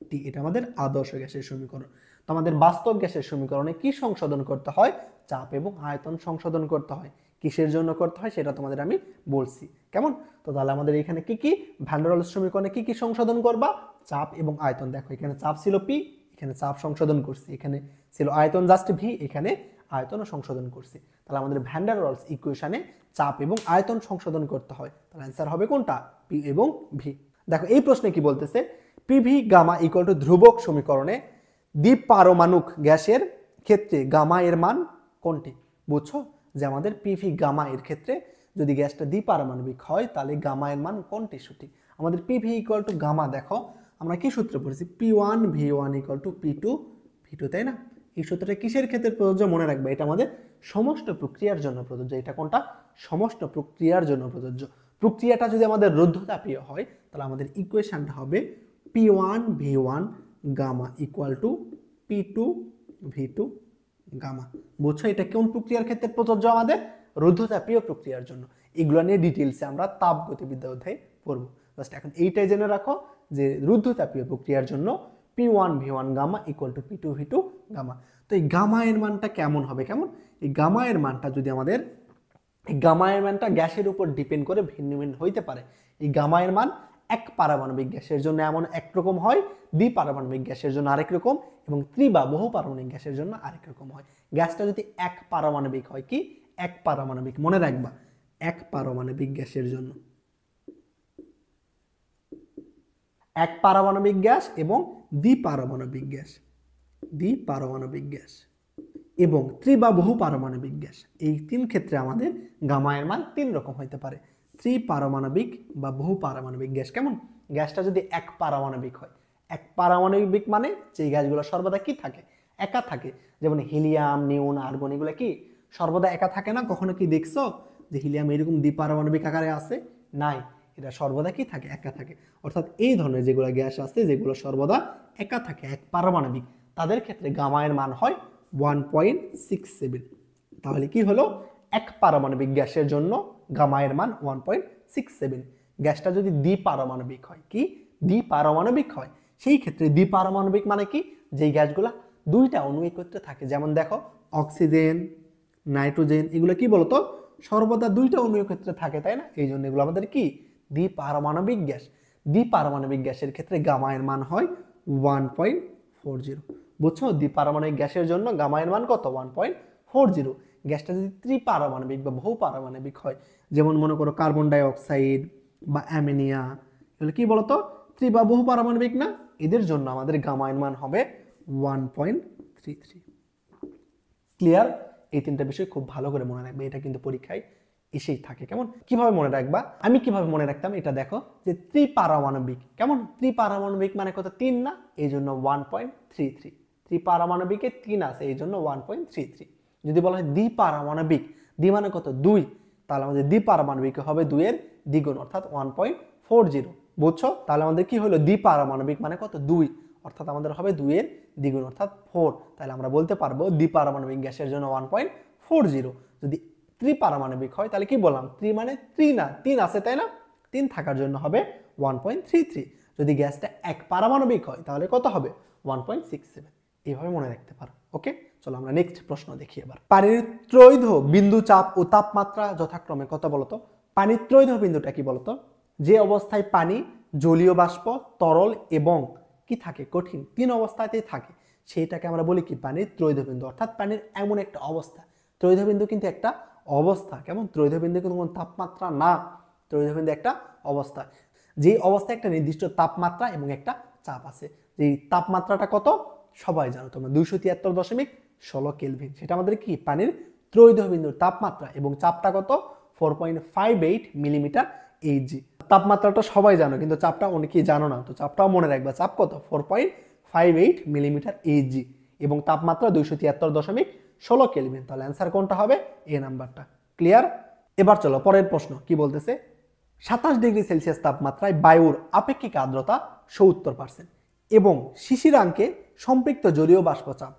T. এটা আমাদের আদর্শ গ্যাসের সমীকরণ। তো আমাদের বাস্তব গ্যাসের সমীকরণে কি সংশোধন করতে হয়, চাপ এবং আয়তন সংশোধন করতে হয়। কিসের জন্য করতে হয় সেটা তোমাদের আমি বলছি, কেমন? তো তাহলে আমাদের এখানে কি কি, ভ্যান ডার ওয়ালস সমীকরণে কি কি সংশোধন করবা, চাপ এবং আয়তন। দেখো এখানে চাপ ছিল পি, এখানে চাপ সংশোধন করছি, এখানে ছিল আয়তন জাস্ট ভি, এখানে আয়তন সংশোধন করছি। তাহলে আমাদের ভ্যান ডার ওয়ালস ইকুয়েশনে চাপ এবং আয়তন সংশোধন করতে হয়। তাহলে অ্যান্সার হবে কোনটা, পি এবং ভি। দেখো এই প্রশ্নে কি বলতেছে, পিভি গামা ইকুয়াল টু ধ্রুবক সমীকরণে দ্বিপারমাণবিক গ্যাসের ক্ষেত্রে গামা এর মান কোনটি? বুঝছো যে আমাদের পিভি গামা এর ক্ষেত্রে যদি গ্যাসটা দ্বিপারমাণবিক হয় তাহলে গামা এর মান কোনটি সঠিক? আমাদের পিভি ইকুয়াল টু গামা, দেখো আমরা কি সূত্র পড়েছি, P1 V1 equal to P2 V2, তাই না? এই সূত্রটা কিসের ক্ষেত্রে প্রযোজ্য মনে রাখবে, এটা আমাদের সমস্ত প্রক্রিয়ার জন্য প্রযোজ্য। এটা কোনটা, সমস্ত প্রক্রিয়ার জন্য প্রযোজ্য। প্রক্রিয়াটা যদি আমাদের রুদ্ধতাপীয় হয় তাহলে আমাদের ইকুয়েশনটা হবে P1 V1 gamma equal to P2 V2 gamma. বুঝছো এটা কোন প্রক্রিয়ার ক্ষেত্রে প্রযোজ্য, আমাদের রুদ্ধতাপীয় প্রক্রিয়ার জন্য। এগুলো নিয়ে ডিটেইলসে আমরা তাপগতিবিদ্যা অধ্যায়ে পড়ব। জাস্ট এখন এইটাই জেনে রাখো যে রুদ্ধতাপীয় প্রক্রিয়ার জন্য P1 V1 gamma equal to P2 V2 gamma. তো এই গামা এর মানটা কেমন হবে, কেমন, এই গামা এর মানটা যদি আমাদের, এই গামা এর মানটা গ্যাসের উপর ডিপেন্ড করে ভিন্ন ভিন্ন হইতে পারে। এই গামা এর মান এক পারমাণবিক গ্যাসের জন্য এমন একরকম হয়, দ্বিপারমাণবিক গ্যাসের জন্য আরেক রকম, এবং ত্রি বা বহু পারমাণবিক গ্যাসের জন্য আরেক রকম হয়। গ্যাসটা যদি এক পারমাণবিক হয়, কি এক পারমাণবিক, মনে রাখবা এক পারমাণবিক গ্যাসের জন্য, এক পারমাণবিক গ্যাস এবং দ্বিপারমাণবিক গ্যাস, দ্বিপারমাণবিক গ্যাস এবং ত্রি বা বহু পারমাণবিক গ্যাস, এই তিন ক্ষেত্রে আমাদের গামা এর মান তিন রকম হইতে পারে। ত্রি পারমাণবিক বা বহু পারমাণবিক গ্যাস, কেমন, গ্যাসটা যদি এক পারমাণবিক হয়, এক পারমাণবিক মানে যে গ্যাসগুলো সর্বদা কি থাকে, একা থাকে, যেমন হিলিয়াম, নিয়ন, আর্গন, এগুলো কি সর্বদা একা থাকে না? কখনো কি দেখছো যে হিলিয়াম এরকম দ্বিপারমাণবিক আকারে আছে? নাই, এটা সর্বদা কি থাকে, একা থাকে। অর্থাৎ এই ধরনের যেগুলো গ্যাস আছে যেগুলো সর্বদা একা থাকে, এক পারমাণবিক, তাদের ক্ষেত্রে গামা এর মান হয় 1.67। তাহলে কি হলো, এক পারমাণবিক গ্যাসের জন্য গামা এর মান 1.67। গ্যাসটা যদি দ্বিপারমাণবিক হয়, কি দ্বিপারমাণবিক হয়, সেই ক্ষেত্রে দ্বিপারমাণবিক মানে কি, যেই গ্যাসগুলা দুইটা অণু একত্রে থাকে, যেমন দেখো অক্সিজেন, নাইট্রোজেন, এগুলো কি বলতো সর্বদা দুইটা অণু একত্রে থাকে, তাই না? এই জন্য এগুলো আমাদের কি দ্বিপারমাণবিক গ্যাস। দ্বিপারমাণবিক গ্যাসের ক্ষেত্রে গামা এর মান হয় 1.40। বুঝছো, দ্বিপারমাণবিক গ্যাসের জন্য গামা এর মান কত, 1.40। গ্যাসটা যদি ত্রিপারমাণবিক বা বহু পারমাণবিক হয়, যেমন মনে করো কার্বন ডাই অক্সাইড বা অ্যামোনিয়া, এগুলো কি বলতো ত্রি বা বহু পারমাণবিক না? এদের জন্য আমাদের গামা এর মান হবে 1.33। ক্লিয়ার? এই তিনটা বিষয় খুব ভালো করে মনে রাখবে, এটা কিন্তু পরীক্ষায় এসেই থাকে। কেমন কিভাবে মনে রাখবা, আমি কিভাবে মনে রাখতাম এটা দেখো, যে ত্রিপারমাণবিক, কেমন ত্রিপারমাণবিক মানে কত 3 না, এই জন্য 1.33, ত্রিপারমাণবিকে 3 আছে এই জন্য 1.33। যদি বলা হয় দ্বিপারমাণবিক, দ্বি মানে কত 2, তাহলে আমাদের দ্বিপারমাণবিক হবে 2 এর দ্বিগুণ অর্থাৎ 1.40। বুঝছো? তাহলে আমাদের কি হলো দ্বিপারমাণবিক মানে কত 2, অর্থাৎ আমাদের হবে 2 এর দ্বিগুণ অর্থাৎ 4। তাহলে আমরা বলতে পারবো দ্বিপারমাণবিক গ্যাসের জন্য 1.40। যদি ত্রিপারমাণবিক হয় তাহলে কি বললাম, ত্রি মানে 3 না, 3 আছে তাই না, 3 থাকার জন্য হবে 1.33। যদি গ্যাসটা এক পারমাণবিক হয় তাহলে কত হবে 1.67। এইভাবে মনে রাখতে পারো। ওকে, চলো আমরা নেক্সট প্রশ্ন দেখি। এবার পানির ত্রৈধ বিন্দু চাপ ও তাপমাত্রা যথাক্রমে কত বলতো। পানির ত্রৈধ বিন্দুটা কি বলতো, যে অবস্থায় পানি জলীয় বাষ্প, তরল এবং কি থাকে কঠিন, 3 অবস্থাতেই থাকে, সেইটাকে আমরা বলি কি পানির ত্রৈধ বিন্দু। অর্থাৎ পানির এমন একটা অবস্থা, ত্রৈধ বিন্দু কিন্তু একটা অবস্থা, কেমন ত্রৈধ বিন্দু কিন্তু কোনো তাপমাত্রা না, ত্রৈধ বিন্দু একটা অবস্থা, যে অবস্থায় একটা নির্দিষ্ট তাপমাত্রা এবং একটা চাপ আছে। যেই তাপমাত্রাটা কত সবাই জানো তোমরা, 273.16 কেলভিন, সেটা আমাদের কি পানির ত্রৈধ বিন্দুর তাপমাত্রা, এবং চাপটা কত 4.58 মিলিমিটার এইচজি। তাপমাত্রাটা সবাই জানো কিন্তু চাপটা অনেকেই জানো না, তো চাপটাও মনে রাখবা, চাপ কত 4.58 মিলিমিটার এইচজি এবং তাপমাত্রা 273.16 কেলভিন। তাহলে অ্যান্সার কোনটা হবে, এ নাম্বারটা। ক্লিয়ার? এবার চলো পরের প্রশ্ন কি বলতেছে, 27 ডিগ্রি সেলসিয়াস তাপমাত্রায় বায়ুর আপেক্ষিক আর্দ্রতা 70% এবং শিশিরাঙ্কে সম্পৃক্ত জলীয় বাষ্পচাপ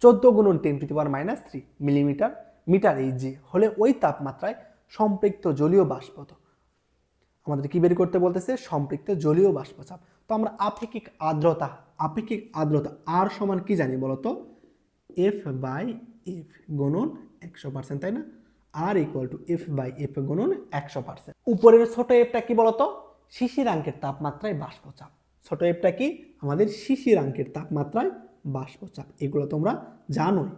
14 গুণন 10⁻³ মিলিমিটার মিটার এইচজি হলে ওই তাপমাত্রায় সম্পৃক্ত জলীয় বাষ্প, আমাদের কি বের করতে বলতেছে, সম্পৃক্ত জলীয় বাষ্পচাপ। তো আমরা আপেক্ষিক আর্দ্রতা আর সমান কি জানি বলতো, F/F গুণন 100%, তাই না, আর ইকুয়াল টু F/F গুণন 100%। উপরের ছোট এফটা কি বলতো, শিশিরাঙ্কের তাপমাত্রায় বাষ্পচাপ। ছোট এফটা কি, আমাদের শিশিরাঙ্কের তাপমাত্রায় বাষ্পচাপ, এগুলো তোমরা জানোই।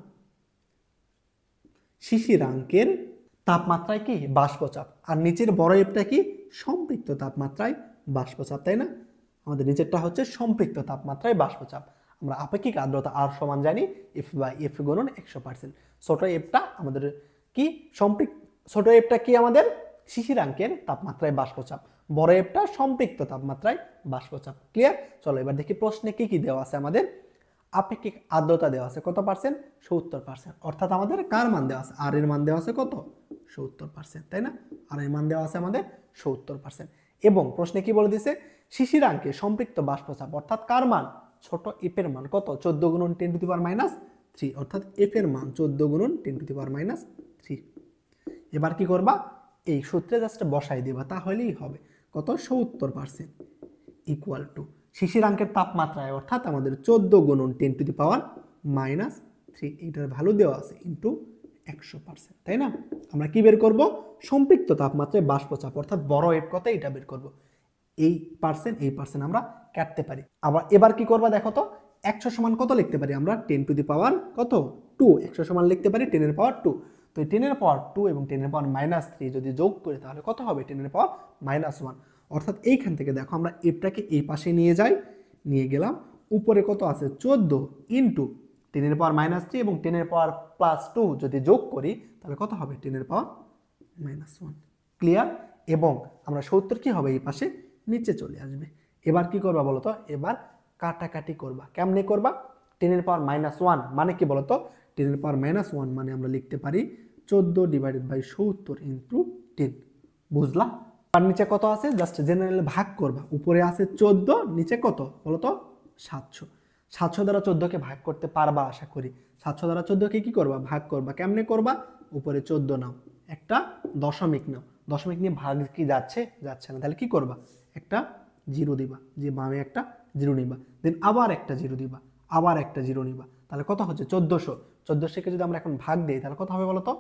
শিশিরাঙ্কের তাপমাত্রায় কি বাষ্পচাপ, আর নিচের বড় এফটা কি সম্পৃক্ত তাপমাত্রায় বাষ্পচাপ, তাই না, আমাদের নিচেরটা হচ্ছে সম্পৃক্ত তাপমাত্রায় বাষ্পচাপ। আমরা আপেক্ষিক আর্দ্রতা আর সমান জানি F/F গুণন 100%। ছোট এফটা আমাদের কি ছোট এফটা কি আমাদের শিশিরাঙ্কের তাপমাত্রায় বাষ্পচাপ, বড় এফটা সম্পৃক্ত তাপমাত্রায় বাষ্পচাপ। ক্লিয়ার? চলো এবার দেখি প্রশ্নে কি কি দেওয়া আছে। আমাদের আপেক্ষিক আর্দ্রতা দেওয়া আছে কত পার্সেন্ট, 70%, অর্থাৎ আমাদের কার মান দেওয়া আছে, আর এর মান দেওয়া আছে কত 70%, তাই না, আর এর মান দেওয়া আছে আমাদের 70%। এবং প্রশ্নে কি বলে দিছে, শিশিরাঙ্কে সম্পৃক্ত বাষ্পচাপ অর্থাৎ কার মান, ছোট এফ এর মান কত 14 গুণন 10⁻³ অর্থাৎ এফ এর মান 14 গুণন 10⁻³ এবার কি করবা, এই সূত্রে জাস্ট বসাই দিবা, তাহলেই হবে কত 70% ইকুয়াল টু শিশিরাঙ্কের তাপমাত্রায় অর্থাৎ আমাদের 14 গুণন 10⁻³ এটার ভ্যালু দেওয়া আছে ইন্টু 100%, তাই না। আমরা কি বের করব, সম্পৃক্ত তাপমাত্রায় বাষ্পচাপ অর্থাৎ বড় এফ কত এটা বের করব। এই পার্সেন্ট আমরা কাটতে পারি। আবার এবার কি করবা দেখো তো, 100 সমান কত লিখতে পারি আমরা 10⁻², 100 সমান লিখতে পারি 10⁻²। তো 10⁻² এবং 10⁻³ যদি যোগ করি তাহলে কত হবে 10⁻⁻1। অর্থাৎ এইখান থেকে দেখো আমরা এফটাকে এই পাশে নিয়ে গেলাম, উপরে কত আছে 14 ইন্টু 10⁻³ এবং 10⁻+2 যদি যোগ করি তাহলে কত হবে 10⁻⁻1। ক্লিয়ার? এবং আমরা 70 কি হবে এই পাশে নিচে চলে আসবে। এবার কি করবা বলতো, এবার কাটাকাটি করবা। কেমনে করবা, 10⁻⁻1 মানে কি বলতো, 10⁻⁻1 মানে আমরা লিখতে পারি 14/70 ইন্টু 10। বুঝলা? আর নিচে কত আছে জাস্ট জেনারেল ভাগ করবা, উপরে আছে 14, নিচে কত বলতো 700। 700 দ্বারা 14কে ভাগ করতে পারবা আশা করি। 700 দ্বারা 14কে কি করবা, ভাগ করবা। কেমনে করবা, উপরে 14 নাও, একটা দশমিক নাও, দশমিক নিয়ে ভাগ কি যাচ্ছে না, তাহলে কি করবা, একটা জিরো দিবা, যে বামে একটা জিরো নিবা, দেন আবার একটা জিরো দিবা, আবার একটা জিরো নিবা, তাহলে কত হচ্ছে 1400। 1400কে যদি আমরা এখন ভাগ দিই তাহলে কত হবে বলতো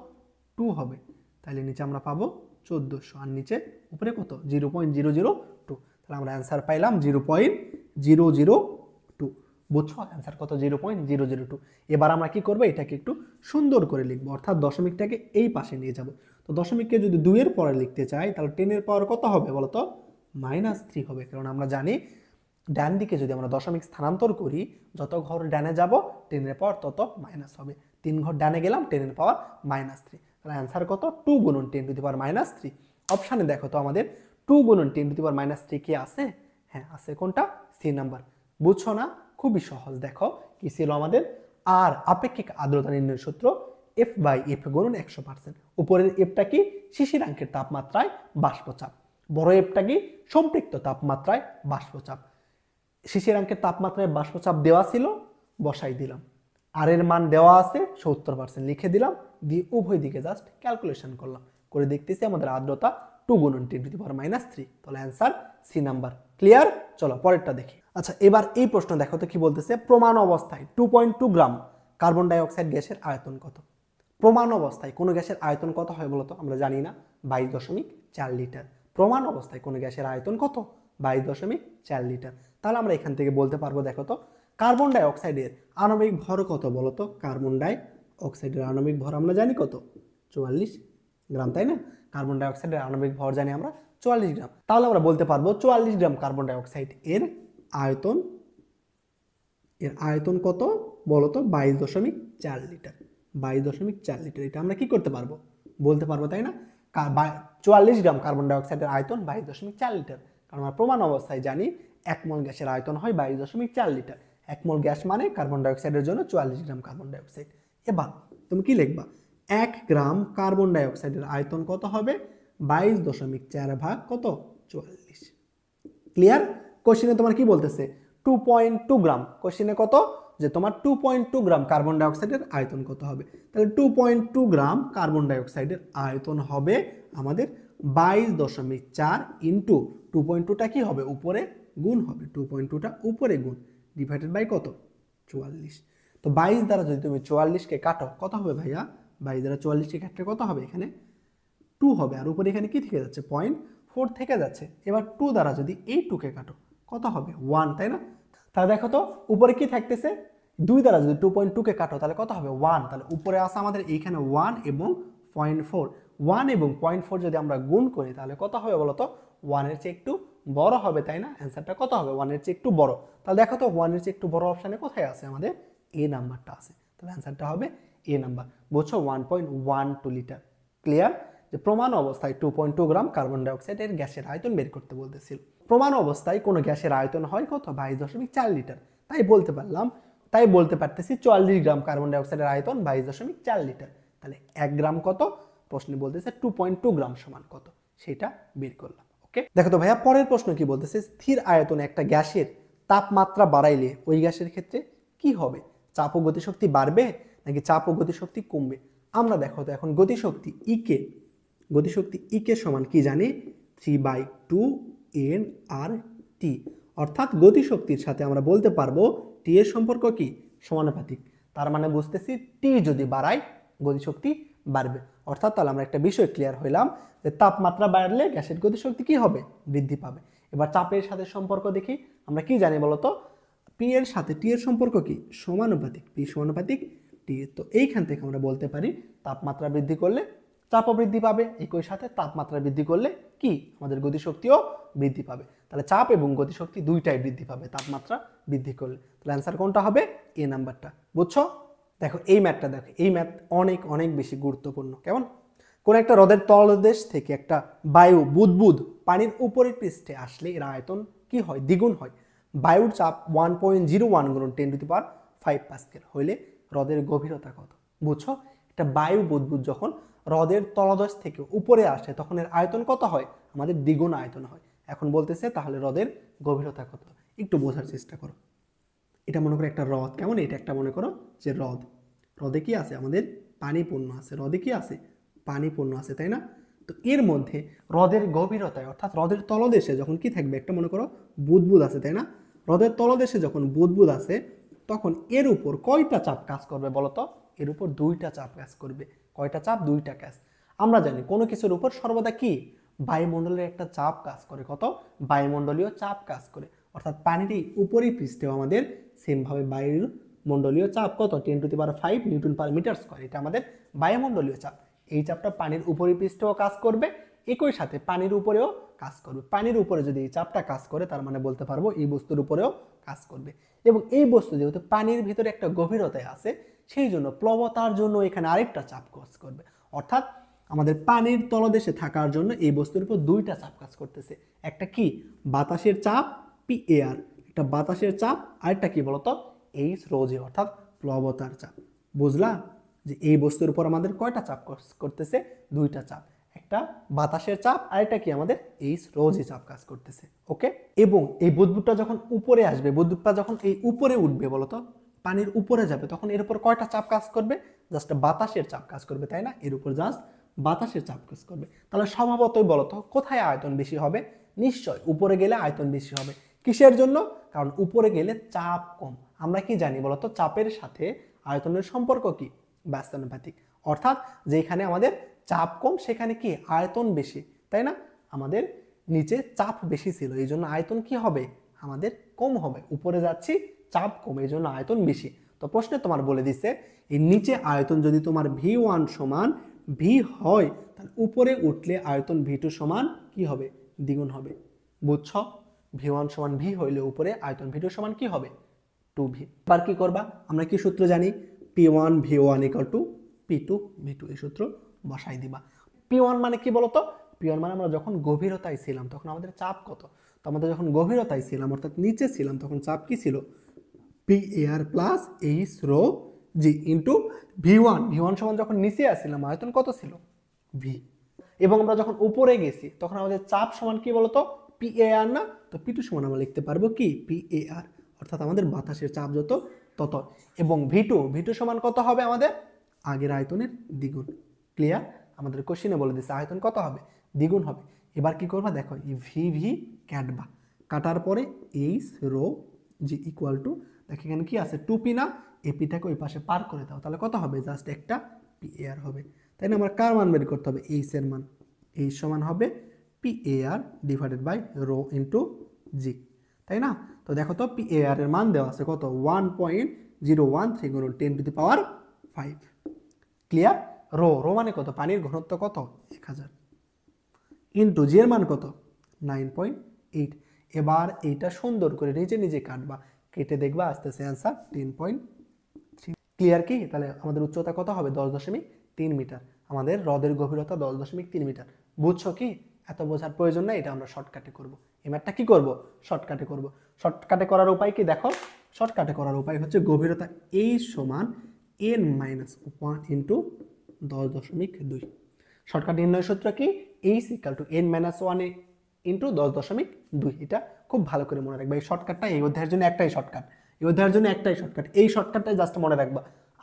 2 হবে। তাহলে নিচে আমরা পাবো 1400 আর নিচে উপরে কত 0.002। তাহলে আমরা অ্যান্সার পাইলাম 0.002। বুঝছো, অ্যান্সার কত 0.002। এবার আমরা কি করবো, এটাকে একটু সুন্দর করে লিখবো, অর্থাৎ দশমিকটাকে এই পাশে নিয়ে যাব। তো দশমিককে যদি 2 এর পরে লিখতে চাই তাহলে 10 এর পাওয়ার কত হবে বলতো -3 হবে, কারণ আমরা জানি ডান দিকে যদি আমরা দশমিক স্থানান্তর করি যত ঘর ডানে যাব 10 এর পাওয়ার তত মাইনাস হবে। 3 ঘর ডানে গেলাম 10 এর পাওয়ার -3। তাহলে অ্যান্সার কত 2 গুণন 10⁻³ অপশানে দেখো তো আমাদের 2 গুণন 10⁻³ কি আছে? হ্যাঁ আছে, কোনটা? C number. বুঝছো না? খুবই সহজ। দেখো কি ছিল আমাদের, আর আপেক্ষিক আর্দ্রতা নির্ণয়ের সূত্র F/F গুণন 100%। উপরের এফটা কি? শিশিরাঙ্কের তাপমাত্রায় বাষ্পচাপ। বড় এফটা কি? সম্পৃক্ত তাপমাত্রায় বাষ্পচাপ। শিশিরাঙ্কের তাপমাত্রায় বাষ্পচাপ দেওয়া ছিল, বসাই দিলাম। আর এর মান দেওয়া আছে 70%, লিখে দিলাম, দিয়ে উভয় দিকে জাস্ট ক্যালকুলেশন করলাম, করে দেখতেছি আমাদের আর্দ্রতা 2 গুণন 10⁻³। তাহলে অ্যান্সার সি নাম্বার। ক্লিয়ার? চলো পরেরটা দেখি। আচ্ছা এবার এই প্রশ্ন দেখো তো কি বলতেছে, প্রমাণ অবস্থায় 2.2 গ্রাম কার্বন ডাই অক্সাইড গ্যাসের আয়তন কত? প্রমাণ অবস্থায় কোনো গ্যাসের আয়তন কত হয় বলতো? আমরা জানি না, 22.4 লিটার। প্রমাণ অবস্থায় কোনো গ্যাসের আয়তন কত? 22.4 লিটার। তাহলে আমরা এখান থেকে বলতে পারবো, দেখো তো কার্বন ডাই অক্সাইডের আণবিক ভর কত বলতো? কার্বন ডাই অক্সাইডের আণবিক ভর আমরা জানি কত? 44 গ্রাম, তাই না? কার্বন ডাই অক্সাইডের আণবিক ভর জানি আমরা 44 গ্রাম। তাহলে আমরা বলতে পারবো 44 গ্রাম কার্বন ডাই অক্সাইড এর আয়তন কত বলতো? 22.4 লিটার। 22.4 লিটার, এটা আমরা কি করতে পারবো? বলতে পারবো, তাই না? 44 গ্রাম কার্বন ডাই অক্সাইডের আয়তন 22.4 লিটার। কারণ আমরা প্রমাণ অবস্থায় জানি 1 মোল গ্যাসের আয়তন হয় 22.4 লিটার। 1 মোল গ্যাস মানে কার্বন ডাই অক্সাইডের জন্য 44 গ্রাম কার্বন ডাই অক্সাইড। এবার তুমি কি লিখবা? 1 গ্রাম কার্বন ডাই অক্সাইডের আয়তন কত হবে? 22.4 ভাগ কত? 44। ক্লিয়ার? কোশ্চেনে তোমার কি বলতেছে? 2.2 গ্রাম। কোশ্চেনে কত? যে তোমার 2.2 গ্রাম কার্বন ডাই অক্সাইডের আয়তন কত হবে? তাহলে 2.2 গ্রাম কার্বন ডাই অক্সাইডের আয়তন হবে আমাদের 22.4 ইন্টু 2.2টা কি হবে? উপরে গুণ হবে, 2.2টা উপরে গুণ, ডিভাইডেড বাই কত? 44। তো 22 দ্বারা যদি তুমি 44কে কাটো, কত হবে ভাইয়া? 22 দ্বারা 44কে কাটলে কত হবে? এখানে 2 হবে, আর উপরে এখানে কি থেকে যাচ্ছে? 0.4 থেকে যাচ্ছে। এবার 2 দ্বারা যদি এই 2কে কাটো, কত হবে? 1, তাই না? তাহলে দেখো তো উপরে কি থাকতেছে? 2 দ্বারা যদি 2.2কে কাটো তাহলে কত হবে? 1। তাহলে উপরে আসে আমাদের এইখানে 1 এবং 0.4। 1 এবং 0.4 যদি আমরা গুণ করি তাহলে কত হবে বলতো? 1 এর চেয়ে একটু বড় হবে, তাই না? অ্যান্সারটা কত হবে? 1 এর চেয়ে একটু বড়। তাহলে দেখো তো 1 এর চেয়ে একটু বড় অপশানে কোথায় আছে? আমাদের এ নাম্বারটা আছে। তাহলে অ্যান্সারটা হবে এ নাম্বার। বুঝছো? 1.12 লিটার। ক্লিয়ার? যে প্রমাণ অবস্থায় 2.2 গ্রাম কার্বন ডাই অক্সাইডের গ্যাসের আয়তন বের করতে বলতেছিল। প্রমাণ অবস্থায় কোনো গ্যাসের আয়তন হয় কত? 22.4 লিটার। তাই বলতে পারতেছি 44 গ্রাম কার্বন ডাই অক্সাইডের আয়তন 22.4 লিটার। তাহলে 1 গ্রাম কত? প্রশ্নে বলতেছে 2.2 গ্রাম সমান কত, সেটা বের করলাম। ওকে, দেখো তো ভাইয়া পরের প্রশ্ন কি বলতেছে, স্থির আয়তনে একটা গ্যাসের তাপমাত্রা বাড়াইলে ওই গ্যাসের ক্ষেত্রে কি হবে? চাপ ও গতিশক্তি বাড়বে নাকি চাপ ও গতিশক্তি কমবে? আমরা দেখো তো এখন গতিশক্তি ই কে সমান কি জানি? 3/2 nRT। অর্থাৎ গতিশক্তির সাথে আমরা বলতে পারবো টি এর সম্পর্ক কি? সমানুপাতিক। তার মানে বুঝতেছি টি যদি বাড়ায় গতিশক্তি বাড়বে। অর্থাৎ তাহলে আমরা একটা বিষয় ক্লিয়ার হইলাম যে তাপমাত্রা বাড়লে গ্যাসের গতিশক্তি কি হবে? বৃদ্ধি পাবে। এবার চাপের সাথে সম্পর্ক দেখি, আমরা কি জানি বলতো? পি এর সাথে টি এর সম্পর্ক কি? সমানুপাতিক। পি সমানুপাতিক টি। তো এইখান থেকে আমরা বলতে পারি তাপমাত্রা বৃদ্ধি করলে চাপও বৃদ্ধি পাবে, একই সাথে তাপমাত্রা বৃদ্ধি করলে কি? আমাদের গতিশক্তিও বৃদ্ধি পাবে। তাহলে চাপ এবং গতিশক্তি দুইটাই বৃদ্ধি পাবে তাপমাত্রা বৃদ্ধি করলে। তাহলে অ্যান্সার কোনটা হবে? এ নাম্বারটা। বুঝছো? দেখো এই ম্যাথটা, দেখো এই ম্যাথ অনেক অনেক বেশি গুরুত্বপূর্ণ। কেমন? কোন একটা হ্রদের তলদেশ থেকে একটা বায়ু বুদবুদ পানির উপরের পৃষ্ঠে আসলে এর আয়তন কি হয়? দ্বিগুণ হয়। বায়ুর চাপ 1.01 গুণন 10⁵ পাস্কেল হইলে হ্রদের গভীরতা কত? বুঝছো? একটা বায়ু বুদবুদ যখন হ্রদের তলদেশ থেকে উপরে আসে তখন এর আয়তন কত হয়? আমাদের দ্বিগুণ আয়তন হয়। এখন বলতেছে তাহলে হ্রদের গভীরতা কত? একটু বোঝার চেষ্টা করো। এটা মনে করো একটা হ্রদ, কেমন? এটা একটা মনে করো যে হ্রদ। হ্রদে কি আছে? আমাদের পানিপূর্ণ আছে। হ্রদে কি আছে? পানিপূর্ণ আছে, তাই না? তো এর মধ্যে হ্রদের গভীরতায় অর্থাৎ হ্রদের তলদেশে যখন কি থাকবে? একটা মনে করো বুদবুদ আছে, তাই না? হ্রদের তলদেশে যখন বুদবুদ আছে তখন এর উপর কয়টা চাপ কাজ করবে বলতো? এর উপর 2টা চাপ কাজ করবে। কয়টা চাপ? 2টা কাজ। আমরা জানি কোনো কিছুর উপর সর্বদা কি? বায়ুমণ্ডলের একটা চাপ কাজ করে। কত? বায়ুমণ্ডলীয় চাপ কাজ করে। অর্থাৎ পানির উপরই পৃষ্ঠেও আমাদের সেমভাবে বায়ুমণ্ডলীয় চাপ কত? 10⁵ নিউটন পার মিটার স্কয়ার। এটা আমাদের বায়ুমণ্ডলীয় চাপ। এই চাপটা পানির উপরই পৃষ্ঠেও কাজ করবে, একই সাথে পানির উপরেও কাজ করবে। পানির উপরে যদি এই চাপটা কাজ করে তার মানে বলতে পারবো এই বস্তুর উপরেও কাজ করবে। এবং এই বস্তু যেহেতু পানির ভিতরে একটা গভীরতায় আছে সেই জন্য প্লবতার জন্য এখানে আরেকটা চাপ কাজ করবে। অর্থাৎ আমাদের পানির তলদেশে থাকার জন্য এই বস্তুর উপর দুইটা চাপ কাজ করতেছে। একটা কি বাতাসের চাপ পি এয়ার, একটা বাতাসের চাপ, আরেকটা কি বলতো এইচ রো জি অর্থাৎ প্লবতার চাপ। বুঝলা যে এই বস্তুর উপর আমাদের কয়টা চাপ করতেছে? দুইটা চাপ, একটা বাতাসের চাপ আর একটা কি আমাদের এইচ রো জি চাপ কাজ করতেছে। ওকে, এবং এই বুদবুদটা যখন উপরে আসবে, বুদবুদটা যখন এই উপরে উঠবে বলতো পানির উপরে যাবে, তখন এর উপর কয়টা চাপ কাজ করবে? জাস্ট বাতাসের চাপ কাজ করবে, তাই না? এর উপর জাস্ট বাতাসের চাপ কাজ করবে। তাহলে স্বভাবতই বলতো কোথায় আয়তন বেশি হবে? নিশ্চয় উপরে গেলে আয়তন বেশি হবে। কিসের জন্য? কারণ উপরে গেলে চাপ কম। আমরা কি জানি বলতো চাপের সাথে আয়তনের সম্পর্ক কি? ব্যস্তানুপাতিক। অর্থাৎ যেখানে আমাদের চাপ কম সেখানে কি আয়তন বেশি, তাই না? আমাদের নিচে চাপ বেশি ছিল, এই জন্য আয়তন কি হবে? আমাদের কম হবে। উপরে যাচ্ছি, চাপ কম, এই জন্য আয়তন বেশি। তো প্রশ্নে তোমার বলে দিচ্ছে এই নিচে আয়তন যদি তোমার V1 সমান ভি হয়, তাহলে উপরে উঠলে আয়তন V2 সমান কি হবে? দ্বিগুণ হবে। বুঝছ? V1 সমান ভি হইলে উপরে আয়তন V2 সমান কি হবে? 2V। এবার কি করবা? আমরা কি সূত্র জানি? P1 V1 = P2 V2, এই সূত্র বসাই দিবা। P1 মানে কি বলতো? P1 মানে আমরা যখন গভীরতায় ছিলাম তখন আমাদের চাপ কত? তো আমাদের যখন গভীরতায় ছিলাম অর্থাৎ নিচে ছিলাম তখন চাপ কি ছিল? P air plus H rho G into V1। V1 সমান যখন নিচে আসছিলাম আয়তন কত ছিল? ভি। এবং আমরা যখন উপরে গেছি তখন আমাদের চাপ সমান কি বলতো? পি এ আর না? তো P2 সমান আমরা লিখতে পারবো কি? পি এ আর, অর্থাৎ আমাদের বাতাসের চাপ যত তত। এবং V2 সমান কত হবে? আমাদের আগের আয়তনের দ্বিগুণ। ক্লিয়ার? আমাদের কোশ্চেনে বলে দিচ্ছে আয়তন কত হবে? দ্বিগুণ হবে। এবার কি করবা দেখো, এই ভি কাটবা, কাটার পরে H rho G equal to, দেখো এখানে কি আছে? 2P না? এপিটাকে ওই পাশে পার করে দাও, তাহলে কত হবে? জাস্ট একটা পি এ আর হবে, তাই না? আমরা কার মান বের করতে হবে? এইচ এর মান। এইচ সমান হবে P A R divided by rho into G, তাই না? তো দেখো তো পি এ আর এর মান দেওয়া আছে কত? 1.013 গুণ 10⁵ ক্লিয়ার? রো মানে কত? পানির ঘনত্ব কত? 1000 ইন্টু জি এর মান কত? 9.8। এবার এইটা সুন্দর করে নিজে নিজে কাটবা, কেটে দেখবা আসতেছে অ্যান্সার 10.3। ক্লিয়ার কি? তাহলে আমাদের উচ্চতা কত হবে? 10.3 মিটার। আমাদের হ্রদের গভীরতা 10.3 মিটার। বুঝছো কি? এত বোঝার প্রয়োজন নাই, এটা আমরা শর্টকাটে করব। এই ম্যাথটা কি করব? শর্টকাটে করব। শর্টকাটে করার উপায় কি দেখো? শর্টকাটে করার উপায় হচ্ছে গভীরতা এইচ সমান n-1 ইন্টু 10.2। শর্টকাট নির্ণয় সূত্র কি? H equal to n-1 into 10.2। এটা খুব ভালো করে মনে রাখবা। এই শর্টকাটটা এই অধ্যায়ের জন্য একটাই শর্টকাট, এই অধ্যায়ের জন্য একটাই শর্টকাট। এই শর্টকাটটাই জাস্ট মনে রাখবা,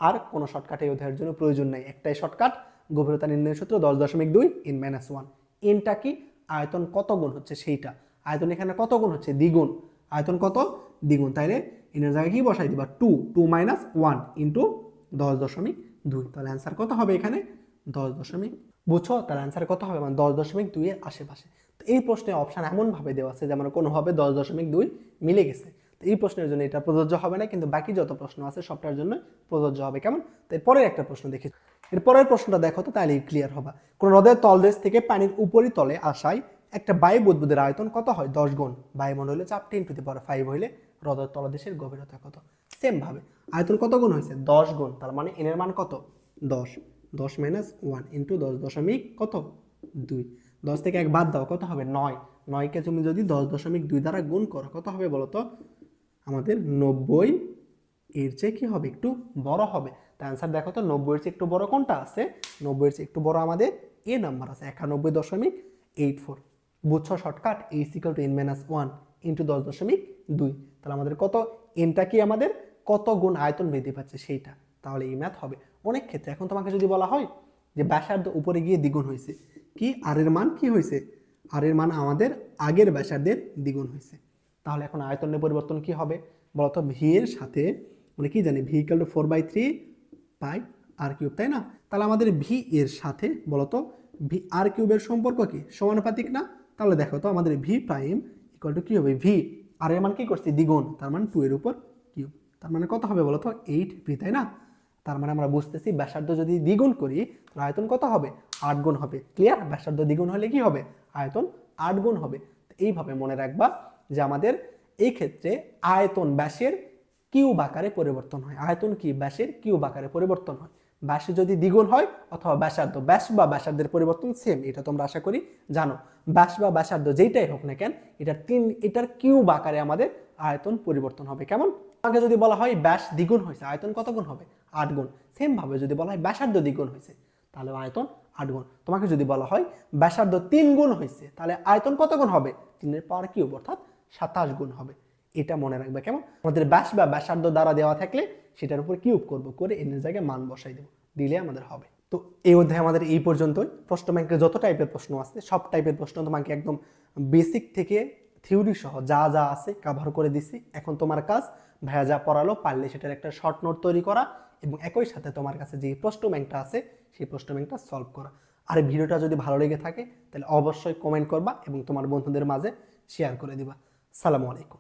আর কোনো শর্টকাট এই অধ্যায়ের জন্য প্রয়োজন নাই। একটাই শর্টকাট, গভীরতা নির্ণয় সূত্র 10.2 n-1। এনটা কি? আয়তন কত গুণ হচ্ছে সেইটা। আয়তন এখানে কত গুণ হচ্ছে? দ্বিগুণ। আয়তন কত? দ্বিগুণ। তাইলে এনের জায়গায় কি বসাই দিবা? 2 - 1 ইন্টু 10.2। তাহলে অ্যান্সার কত হবে এখানে? 10. বুঝছো? তাহলে অ্যান্সার কত হবে? মানে 10.2 এর আশেপাশে। তো এই প্রশ্নে অপশান এমনভাবে দেওয়া আছে যেমন কোনোভাবে 10.2 মিলে গেছে। তো এই প্রশ্নের জন্য এটা প্রযোজ্য হবে না, কিন্তু বাকি যত প্রশ্ন আছে সবটার জন্য প্রযোজ্য হবে। কেমন? তো এরপরের একটা প্রশ্ন দেখি। এরপরের প্রশ্নটা দেখো তো, তাহলেই ক্লিয়ার হবে। কোন হ্রদের তলদেশ থেকে পানির উপরিতলে আসায় একটা বায়ু বুদবুদের আয়তন কত হয়? 10 গুণ। বায়ুমণ্ডলে চাপ 10⁵ হইলে হ্রদের তলদেশের গভীরতা কত? সেম ভাবে আয়তন কত গুণ হয়েছে? 10 গুণ। তার মানে এন এর মান কত? 10। 10 - 1 ইন্টু 10.2। 10 থেকে 1 বাদ দাও, কত হবে? 9। 9কে তুমি যদি 10.2 দ্বারা গুণ করো কত হবে বলো তো? আমাদের 90 এর চেয়ে কি হবে? একটু বড় হবে। তাই অ্যান্সার দেখো তো, 90 এর চেয়ে একটু বড় কোনটা আছে? 90 এর চেয়ে একটু বড় আমাদের এ নাম্বার আছে 91.84। বুঝছো shortcut? H equal to n-1 into 10.2। তাহলে আমাদের কত? এনটা কি আমাদের কত গুণ আয়তন বৃদ্ধি পাচ্ছে সেইটা। তাহলে এই ম্যাথ হবে অনেক ক্ষেত্রে। এখন তোমাকে যদি বলা হয় যে ব্যাসার্ধ উপরে গিয়ে দ্বিগুণ হয়েছে, কি আর এর মান কি হয়েছে? আর এর মান আমাদের আগের ব্যাসার্ধের দ্বিগুণ হয়েছে। তাহলে এখন আয়তনের পরিবর্তন কি হবে বলতো? ভি এর সাথে মানে কি জানি? V equal to 4/3 pi R cube, তাই না? তাহলে আমাদের ভি এর সাথে বলতো ভি আর কিউবের সম্পর্ক কি? সমানুপাতিক না? তাহলে দেখো তো আমাদের ভি প্রাইম ইকুয়াল টু কি হবে? ভি আর এর মান কি করছি? দ্বিগুণ, তার মানে 2 এর উপর কিউব। তার মানে কত হবে বলতো? 8V, তাই না? তার মানে আমরা বুঝতেছি ব্যাসার্ধ যদি দ্বিগুণ করি তাহলে আয়তন কত হবে? 8 গুণ হবে। ক্লিয়ার? ব্যাসার্ধ দ্বিগুণ হলে কি হবে? আয়তন 8 গুণ হবে। এইভাবে মনে রাখবা যে আমাদের এই ক্ষেত্রে আয়তন ব্যাসের কিউব আকারে পরিবর্তন হয়। আয়তন কি? ব্যাসের কিউব আকারে পরিবর্তন হয়। ব্যাস যদি দ্বিগুণ হয় অথবা ব্যাসার্ধ, ব্যাস বা ব্যাসার্ধের পরিবর্তন সেম, এটা তোমরা আশা করি জানো। ব্যাস বা ব্যাসার্ধ যেইটাই হোক না কেন, এটার কিউব আকারে আমাদের আয়তন পরিবর্তন হবে। কেমন? আমাকে যদি বলা হয় ব্যাস দ্বিগুণ হয়েছে, আয়তন কত গুণ হবে? 8 গুণ। সেম ভাবে যদি বলা হয় ব্যাসার্ধ দ্বিগুণ হয়েছে, তাহলে আয়তন 8 গুণ। তোমাকে যদি বলা হয় ব্যাসার্ধ 3 গুণ হয়েছে, তাহলে আয়তন কত গুণ হবে? 3 এর পাওয়ার কিউব, অর্থাৎ 27 গুণ হবে। এটা মনে রাখবে। কেমন? আমাদের ব্যাস বা ব্যাসার্ধ দ্বারা দেওয়া থাকলে সেটার উপর কিউব করব, করে এর জায়গায় মান বসাই দেবো, দিলে আমাদের হবে। তো এই অধ্যায়ে আমাদের এই পর্যন্তই। প্রশ্ন ব্যাংকে যত টাইপের প্রশ্ন আছে সব টাইপের প্রশ্ন তোমাকে একদম বেসিক থেকে থিওরি সহ যা যা আছে কভার করে দিছি। এখন তোমার কাজ ভাইয়া যা পড়ালো পারলে সেটার একটা শর্ট নোট তৈরি করা এবং একই সাথে তোমার কাছে যে প্রশ্ন ব্যাংকটা আছে সেই প্রশ্ন ব্যাংকটা সলভ করা। আর এই ভিডিওটা যদি ভালো লেগে থাকে তাহলে অবশ্যই কমেন্ট করবা এবং তোমার বন্ধুদের মাঝে শেয়ার করে দিবা। সালামু আলাইকুম।